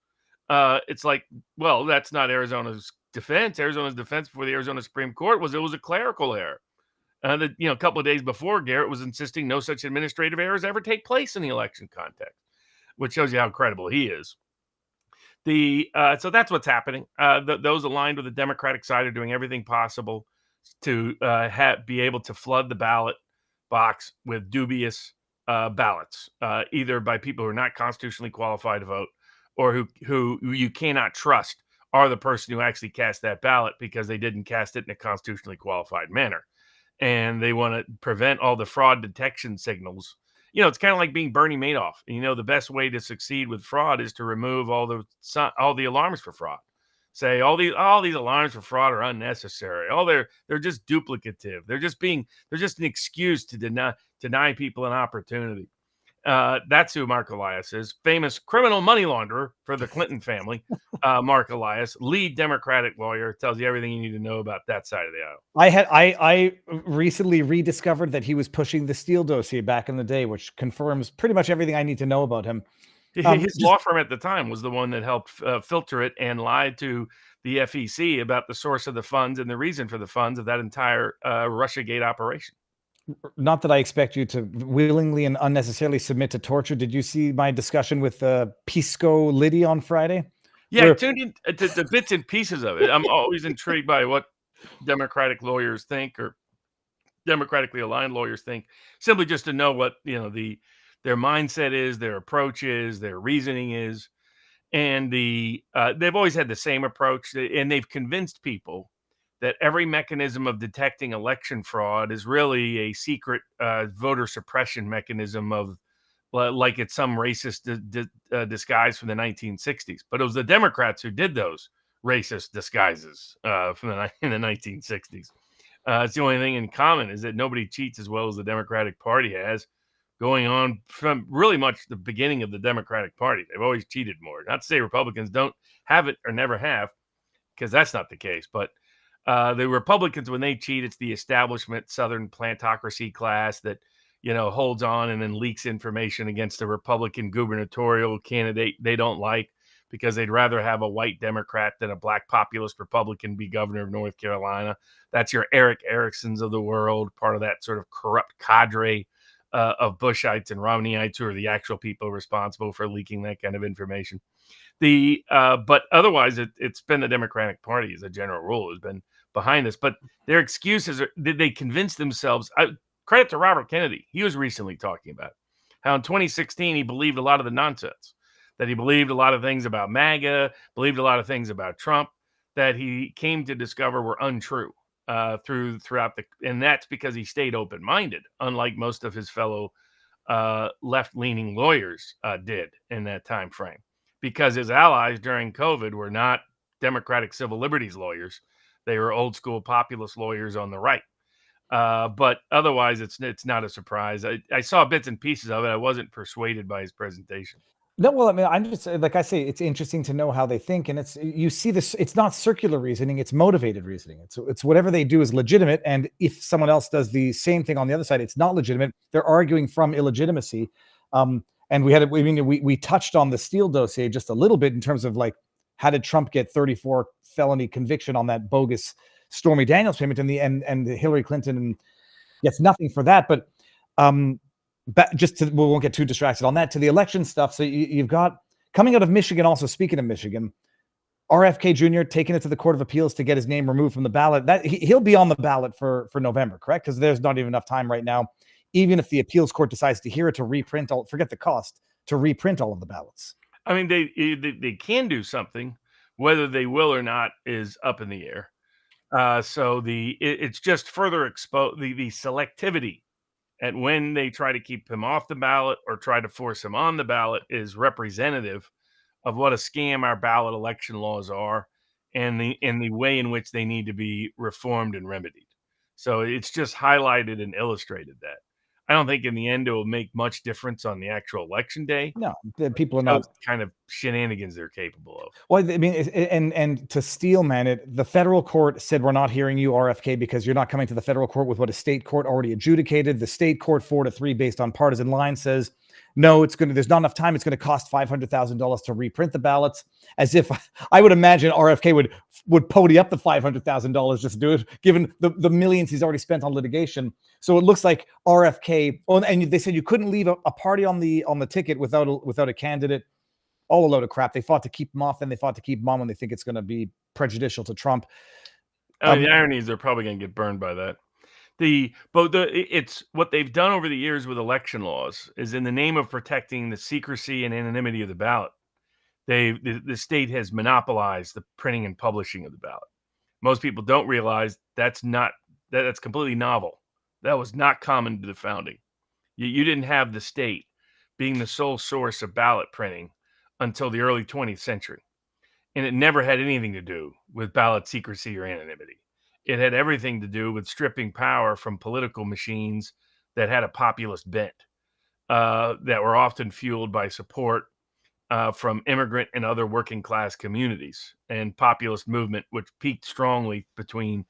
It's like, well, that's not Arizona's defense. Arizona's defense before the Arizona Supreme Court was it was a clerical error. A couple of days before, Garrett was insisting no such administrative errors ever take place in the election context, which shows you how credible he is. So that's what's happening. Those aligned with the Democratic side are doing everything possible to be able to flood the ballot box with dubious ballots, either by people who are not constitutionally qualified to vote, or who you cannot trust are the person who actually cast that ballot because they didn't cast it in a constitutionally qualified manner. And they want to prevent all the fraud detection signals. It's kind of like being Bernie Madoff. The best way to succeed with fraud is to remove all the alarms for fraud. Say all these alarms for fraud are unnecessary. They're just duplicative. They're just an excuse to deny people an opportunity. That's who Mark Elias is. Famous criminal money launderer for the Clinton family. Mark Elias, lead Democratic lawyer, tells you everything you need to know about that side of the aisle. I recently rediscovered that he was pushing the Steele dossier back in the day, which confirms pretty much everything I need to know about him. His law firm at the time was the one that helped filter it and lied to the FEC about the source of the funds and the reason for the funds of that entire Russiagate operation. Not that I expect you to willingly and unnecessarily submit to torture. Did you see my discussion with Pisco Liddy on Friday? Yeah, I tuned in to bits and pieces of it. I'm always intrigued by what Democratic lawyers think, or democratically aligned lawyers think, simply just to know what their mindset is, their approach is, their reasoning is. And they've always had the same approach, and they've convinced people that every mechanism of detecting election fraud is really a secret voter suppression mechanism of, like it's some racist disguise from the 1960s. But it was the Democrats who did those racist disguises in the 1960s. It's the only thing in common is that nobody cheats as well as the Democratic Party has, going on from really much the beginning of the Democratic Party. They've always cheated more. Not to say Republicans don't have it or never have, because that's not the case. But the Republicans, when they cheat, it's the establishment Southern plantocracy class that holds on and then leaks information against the Republican gubernatorial candidate they don't like, because they'd rather have a white Democrat than a black populist Republican be governor of North Carolina. That's your Eric Ericksons of the world, part of that sort of corrupt cadre of Bushites and Romneyites who are the actual people responsible for leaking that kind of information. But otherwise, it's been the Democratic Party, as a general rule, has been behind this. But their excuses are, did they convince themselves? Credit to Robert Kennedy. He was recently talking about how in 2016 he believed a lot of the nonsense, that he believed a lot of things about MAGA, believed a lot of things about Trump that he came to discover were untrue and that's because he stayed open-minded, unlike most of his fellow left-leaning lawyers did in that time frame, because his allies during COVID were not democratic civil liberties lawyers. They were old school populist lawyers on the right. But otherwise, it's not a surprise. I saw bits and pieces of it. I wasn't persuaded by his presentation. No, well, I mean, I'm just like I say, it's interesting to know how they think, and you see this. It's not circular reasoning; it's motivated reasoning. It's whatever they do is legitimate, and if someone else does the same thing on the other side, it's not legitimate. They're arguing from illegitimacy. And we touched on the Steele dossier just a little bit in terms of like how did Trump get 34 felony conviction on that bogus Stormy Daniels payment, and Hillary Clinton gets nothing for that, but. But we won't get too distracted on that, to the election stuff. So you've got coming out of Michigan, also speaking of Michigan, RFK Jr. taking it to the Court of Appeals to get his name removed from the ballot. That he'll be on the ballot for November, correct? Because there's not even enough time right now, even if the appeals court decides to hear it, to reprint forget the cost, to reprint all of the ballots. I mean, they can do something. Whether they will or not is up in the air. So it's just further expose the selectivity. And when they try to keep him off the ballot or try to force him on the ballot is representative of what a scam our ballot election laws are, and the way in which they need to be reformed and remedied. So it's just highlighted and illustrated that. I don't think in the end it will make much difference on the actual election day. No, the people are not kind of shenanigans they're capable of. Well, I mean, and to steelman it, the federal court said, we're not hearing you, RFK, because you're not coming to the federal court with what a state court already adjudicated. The state court 4-3 based on partisan lines says, no, there's not enough time. It's going to cost $500,000 to reprint the ballots. As if I would imagine RFK would pony up the $500,000 just to do it, given the millions he's already spent on litigation. So it looks like RFK. Oh, and they said you couldn't leave a party on the ticket without a candidate. All a load of crap. They fought to keep him off, then they fought to keep him on when they think it's going to be prejudicial to Trump. The irony is they're probably going to get burned by that. It's what they've done over the years with election laws is in the name of protecting the secrecy and anonymity of the ballot. The state has monopolized the printing and publishing of the ballot. Most people don't realize that's completely novel. That was not common to the founding. You didn't have the state being the sole source of ballot printing until the early 20th century. And it never had anything to do with ballot secrecy or anonymity. It had everything to do with stripping power from political machines that had a populist bent, that were often fueled by support from immigrant and other working class communities, and populist movement, which peaked strongly between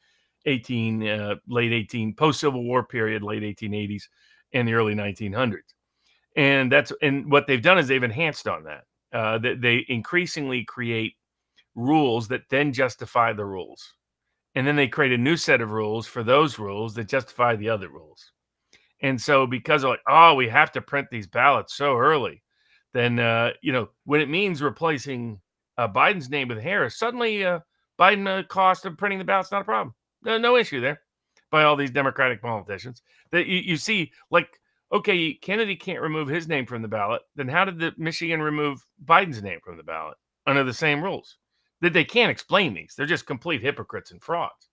post-Civil War period, late 1880s and the early 1900s. And what they've done is they've enhanced on that. They increasingly create rules that then justify the rules. And then they create a new set of rules for those rules that justify the other rules. And so because of we have to print these ballots so early, then, when it means replacing Biden's name with Harris, suddenly Biden cost of printing the ballots not a problem. No issue there by all these Democratic politicians. That you see, like, okay, Kennedy can't remove his name from the ballot. Then how did Michigan remove Biden's name from the ballot under the same rules? That they can't explain these. They're just complete hypocrites and frauds.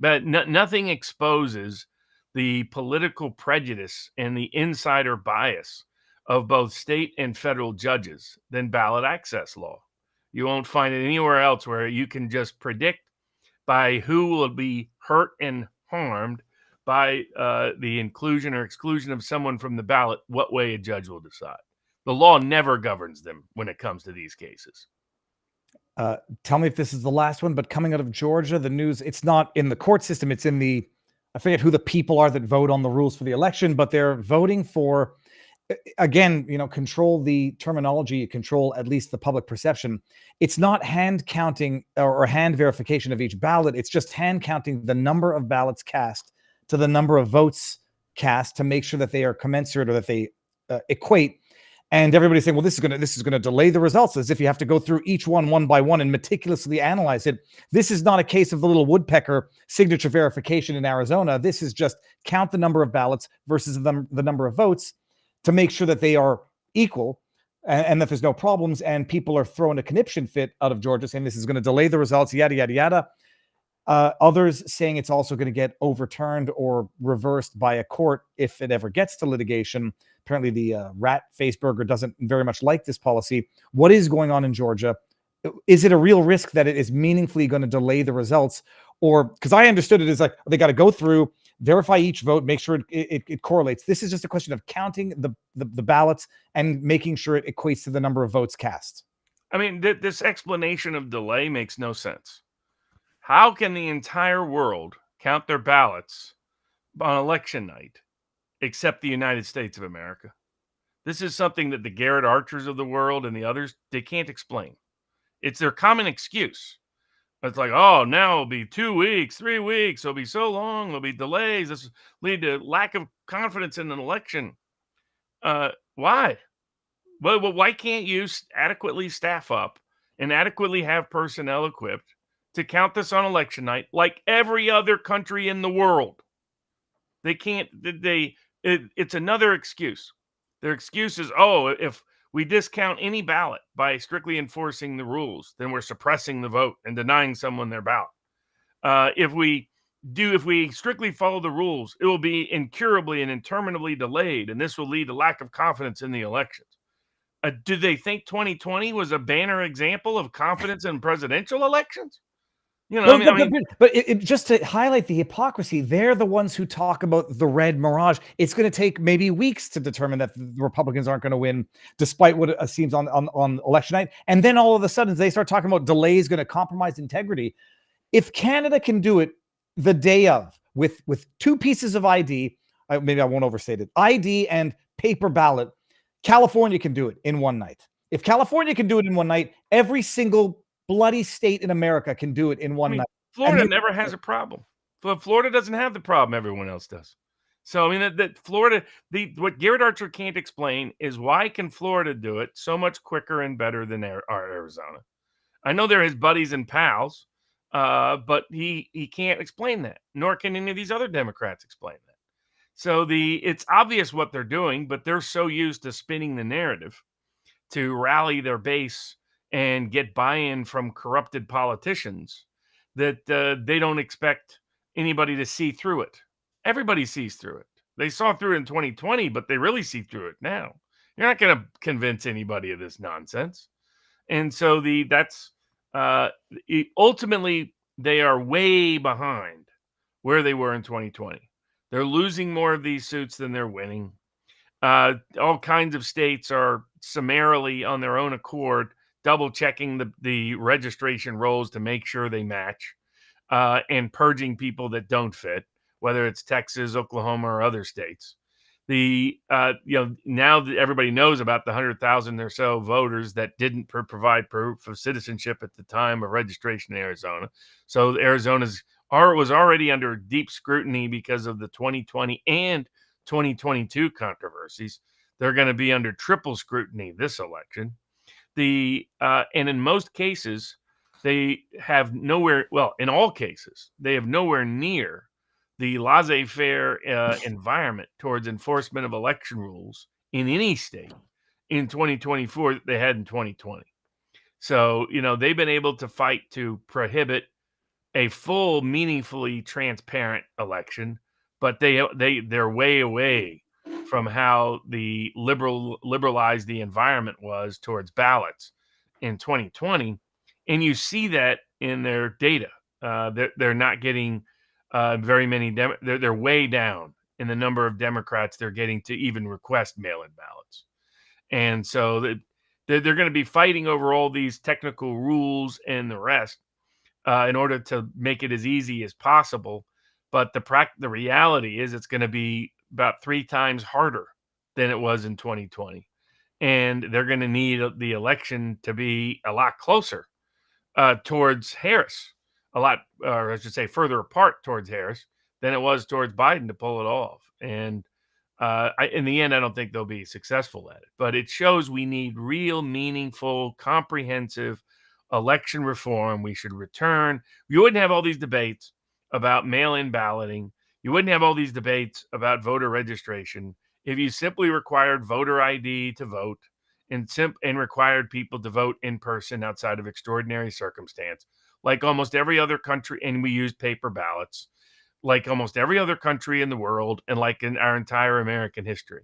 But nothing exposes the political prejudice and the insider bias of both state and federal judges than ballot access law. You won't find it anywhere else where you can just predict by who will be hurt and harmed by the inclusion or exclusion of someone from the ballot, what way a judge will decide. The law never governs them when it comes to these cases. Tell me if this is the last one, but coming out of Georgia, the news, it's not in the court system. It's in I forget who the people are that vote on the rules for the election, but they're voting for, again, control the terminology, control at least the public perception. It's not hand counting or hand verification of each ballot. It's just hand counting the number of ballots cast to the number of votes cast to make sure that they are commensurate or that they equate. And everybody's saying, well, this is going to delay the results, as if you have to go through each one by one and meticulously analyze it. This is not a case of the little woodpecker signature verification in Arizona. This is just count the number of ballots versus the number of votes to make sure that they are equal and that there's no problems. And people are throwing a conniption fit out of Georgia saying this is going to delay the results, yada, yada, yada. Others saying it's also going to get overturned or reversed by a court if it ever gets to litigation. Apparently the rat faceburger doesn't very much like this policy. What is going on in Georgia? Is it a real risk that it is meaningfully going to delay the results? Or, because I understood it as like they got to go through, verify each vote, make sure it correlates. This is just a question of counting the ballots and making sure it equates to the number of votes cast. I mean, this explanation of delay makes no sense. How can the entire world count their ballots on election night except the United States of America? This is something that the Garrett Archers of the world and the others, they can't explain. It's their common excuse. It's like, oh, now it'll be 2 weeks, 3 weeks. It'll be so long. There'll be delays. This will lead to lack of confidence in an election. Why? Well, why can't you adequately staff up and adequately have personnel equipped to count this on election night like every other country in the world? They can't. It's another excuse. Their excuse is, oh, if we discount any ballot by strictly enforcing the rules, then we're suppressing the vote and denying someone their ballot. If we strictly follow the rules, it will be incurably and interminably delayed, and this will lead to lack of confidence in the elections. Do they think 2020 was a banner example of confidence in presidential elections? You know, but just to highlight the hypocrisy, they're the ones who talk about the red mirage. It's going to take maybe weeks to determine that the Republicans aren't going to win, despite what it seems on election night. And then all of a sudden, they start talking about delays going to compromise integrity. If Canada can do it the day of with 2 pieces of ID, maybe I won't overstate it, ID and paper ballot, California can do it in one night. If California can do it in one night, every single bloody state in America can do it in one night. Florida never has a problem. Florida doesn't have the problem everyone else does. So, I mean, that Florida, what Garrett Archer can't explain is why can Florida do it so much quicker and better than our Arizona? I know they're his buddies and pals, but he can't explain that, nor can any of these other Democrats explain that. So it's obvious what they're doing, but they're so used to spinning the narrative to rally their base and get buy-in from corrupted politicians that they don't expect anybody to see through it. Everybody sees through it. They saw through it in 2020, but they really see through it now. You're not going to convince anybody of this nonsense. And so ultimately they are way behind where they were in 2020. They're losing more of these suits than they're winning. All kinds of states are summarily on their own accord double checking the registration rolls to make sure they match, and purging people that don't fit, whether it's Texas, Oklahoma, or other states. Now that everybody knows about the 100,000 or so voters that didn't provide proof of citizenship at the time of registration in Arizona. So Arizona's was already under deep scrutiny because of the 2020 and 2022 controversies. They're going to be under triple scrutiny this election. And in most cases, they have nowhere. Well, in all cases, they have nowhere near the laissez-faire environment towards enforcement of election rules in any state in 2024 that they had in 2020. So, they've been able to fight to prohibit a full, meaningfully transparent election, but they're way away from how the liberalized the environment was towards ballots in 2020. And you see that in their data. They're not getting very many. They're way down in the number of Democrats they're getting to even request mail-in ballots. And so they're going to be fighting over all these technical rules and the rest in order to make it as easy as possible. But the reality is it's going to be about 3 times harder than it was in 2020. And they're going to need the election to be a lot closer towards Harris, or I should say further apart towards Harris than it was towards Biden to pull it off. And in the end, I don't think they'll be successful at it. But it shows we need real, meaningful, comprehensive election reform. We should return. You wouldn't have all these debates about mail-in balloting. You wouldn't have all these debates about voter registration if you simply required voter ID to vote and required people to vote in person outside of extraordinary circumstance, like almost every other country, and we used paper ballots, like almost every other country in the world, and like in our entire American history.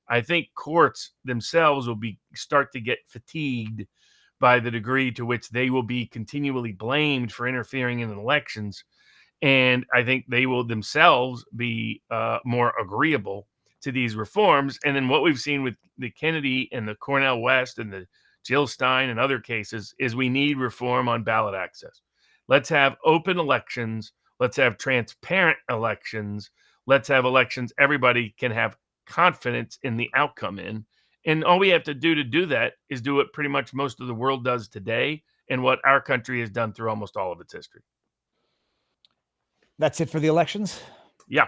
I think courts themselves will start to get fatigued by the degree to which they will be continually blamed for interfering in elections. And I think they will themselves be more agreeable to these reforms. And then what we've seen with the Kennedy and the Cornell West and the Jill Stein and other cases is we need reform on ballot access. Let's have open elections. Let's have transparent elections. Let's have elections everybody can have confidence in the outcome in. And all we have to do that is do what pretty much most of the world does today and what our country has done through almost all of its history. That's it for the elections. Yeah.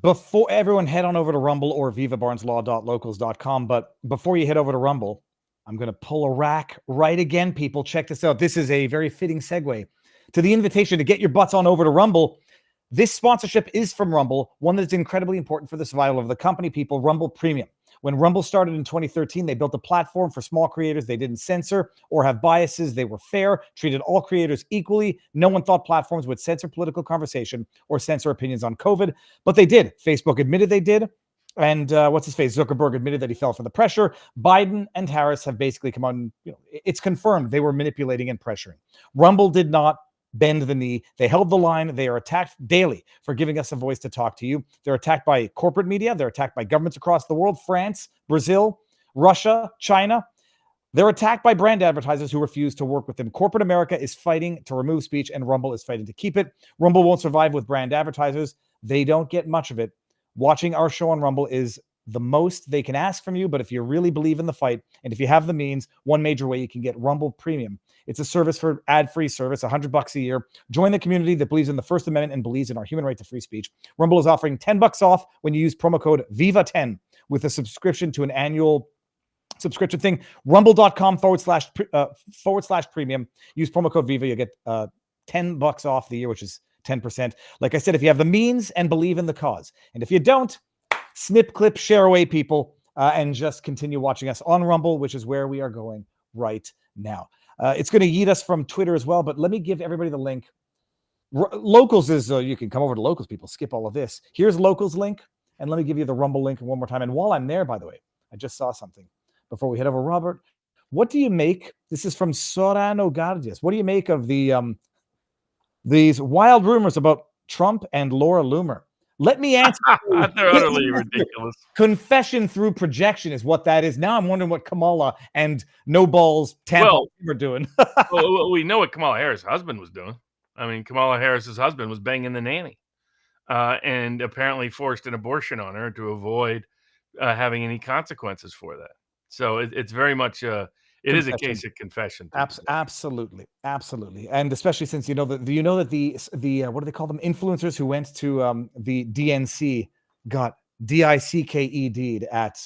Before everyone head on over to Rumble or vivabarneslaw.locals.com. But before you head over to Rumble, I'm going to pull a rack right again, people. Check this out. This is a very fitting segue to the invitation to get your butts on over to Rumble. This sponsorship is from Rumble, one that's incredibly important for the survival of the company, people. Rumble Premium. When Rumble started in 2013, they built a platform for small creators. They didn't censor or have biases. They were fair, treated all creators equally. No one thought platforms would censor political conversation or censor opinions on COVID, but they did. Facebook admitted they did. And what's his face? Zuckerberg admitted that he fell for the pressure. Biden and Harris have basically come on. It's confirmed they were manipulating and pressuring. Rumble did not bend the knee. They held the line. They are attacked daily for giving us a voice to talk to you. They're attacked by corporate media. They're attacked by governments across the world, France, Brazil, Russia, China. They're attacked by brand advertisers who refuse to work with them. Corporate America is fighting to remove speech, and Rumble is fighting to keep it. Rumble won't survive with brand advertisers. They don't get much of it. Watching our show on Rumble is the most they can ask from you, but if you really believe in the fight, and if you have the means, one major way you can get Rumble Premium. It's a service for ad-free service, $100 a year. Join the community that believes in the First Amendment and believes in our human right to free speech. Rumble is offering $10 off when you use promo code VIVA10 with a subscription to an annual subscription thing. Rumble.com/premium. Use promo code VIVA. You get $10 off the year, which is 10%. Like I said, if you have the means and believe in the cause. And if you don't, snip, clip, share away, people, and just continue watching us on Rumble, which is where we are going right now. It's going to yeet us from Twitter as well, but let me give everybody the link. Locals is, you can come over to Locals, people. Skip all of this. Here's Locals link, and let me give you the Rumble link one more time. And while I'm there, by the way, I just saw something before we head over. Robert, what do you make? This is from Sorano Gardias. What do you make of these wild rumors about Trump and Laura Loomer? Let me answer. They're utterly ridiculous. Confession through projection is what that is. Now I'm wondering what Kamala and No Balls Tampa were doing. Well, we know what Kamala Harris' husband was doing. I mean, Kamala Harris's husband was banging the nanny and apparently forced an abortion on her to avoid having any consequences for that. So it's very much it is a case of confession. Absolutely, and especially since you know that the what do they call them? Influencers who went to the DNC got DISQUALIFYING at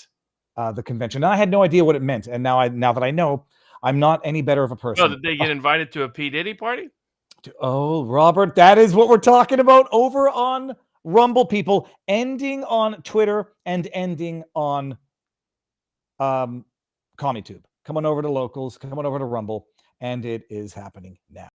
the convention. And I had no idea what it meant, and now that I know, I'm not any better of a person. Oh, did they get invited to a P. Diddy party? Oh, Robert, that is what we're talking about over on Rumble, people. Ending on Twitter and ending on CommieTube. Come on over to Locals, come on over to Rumble, and it is happening now.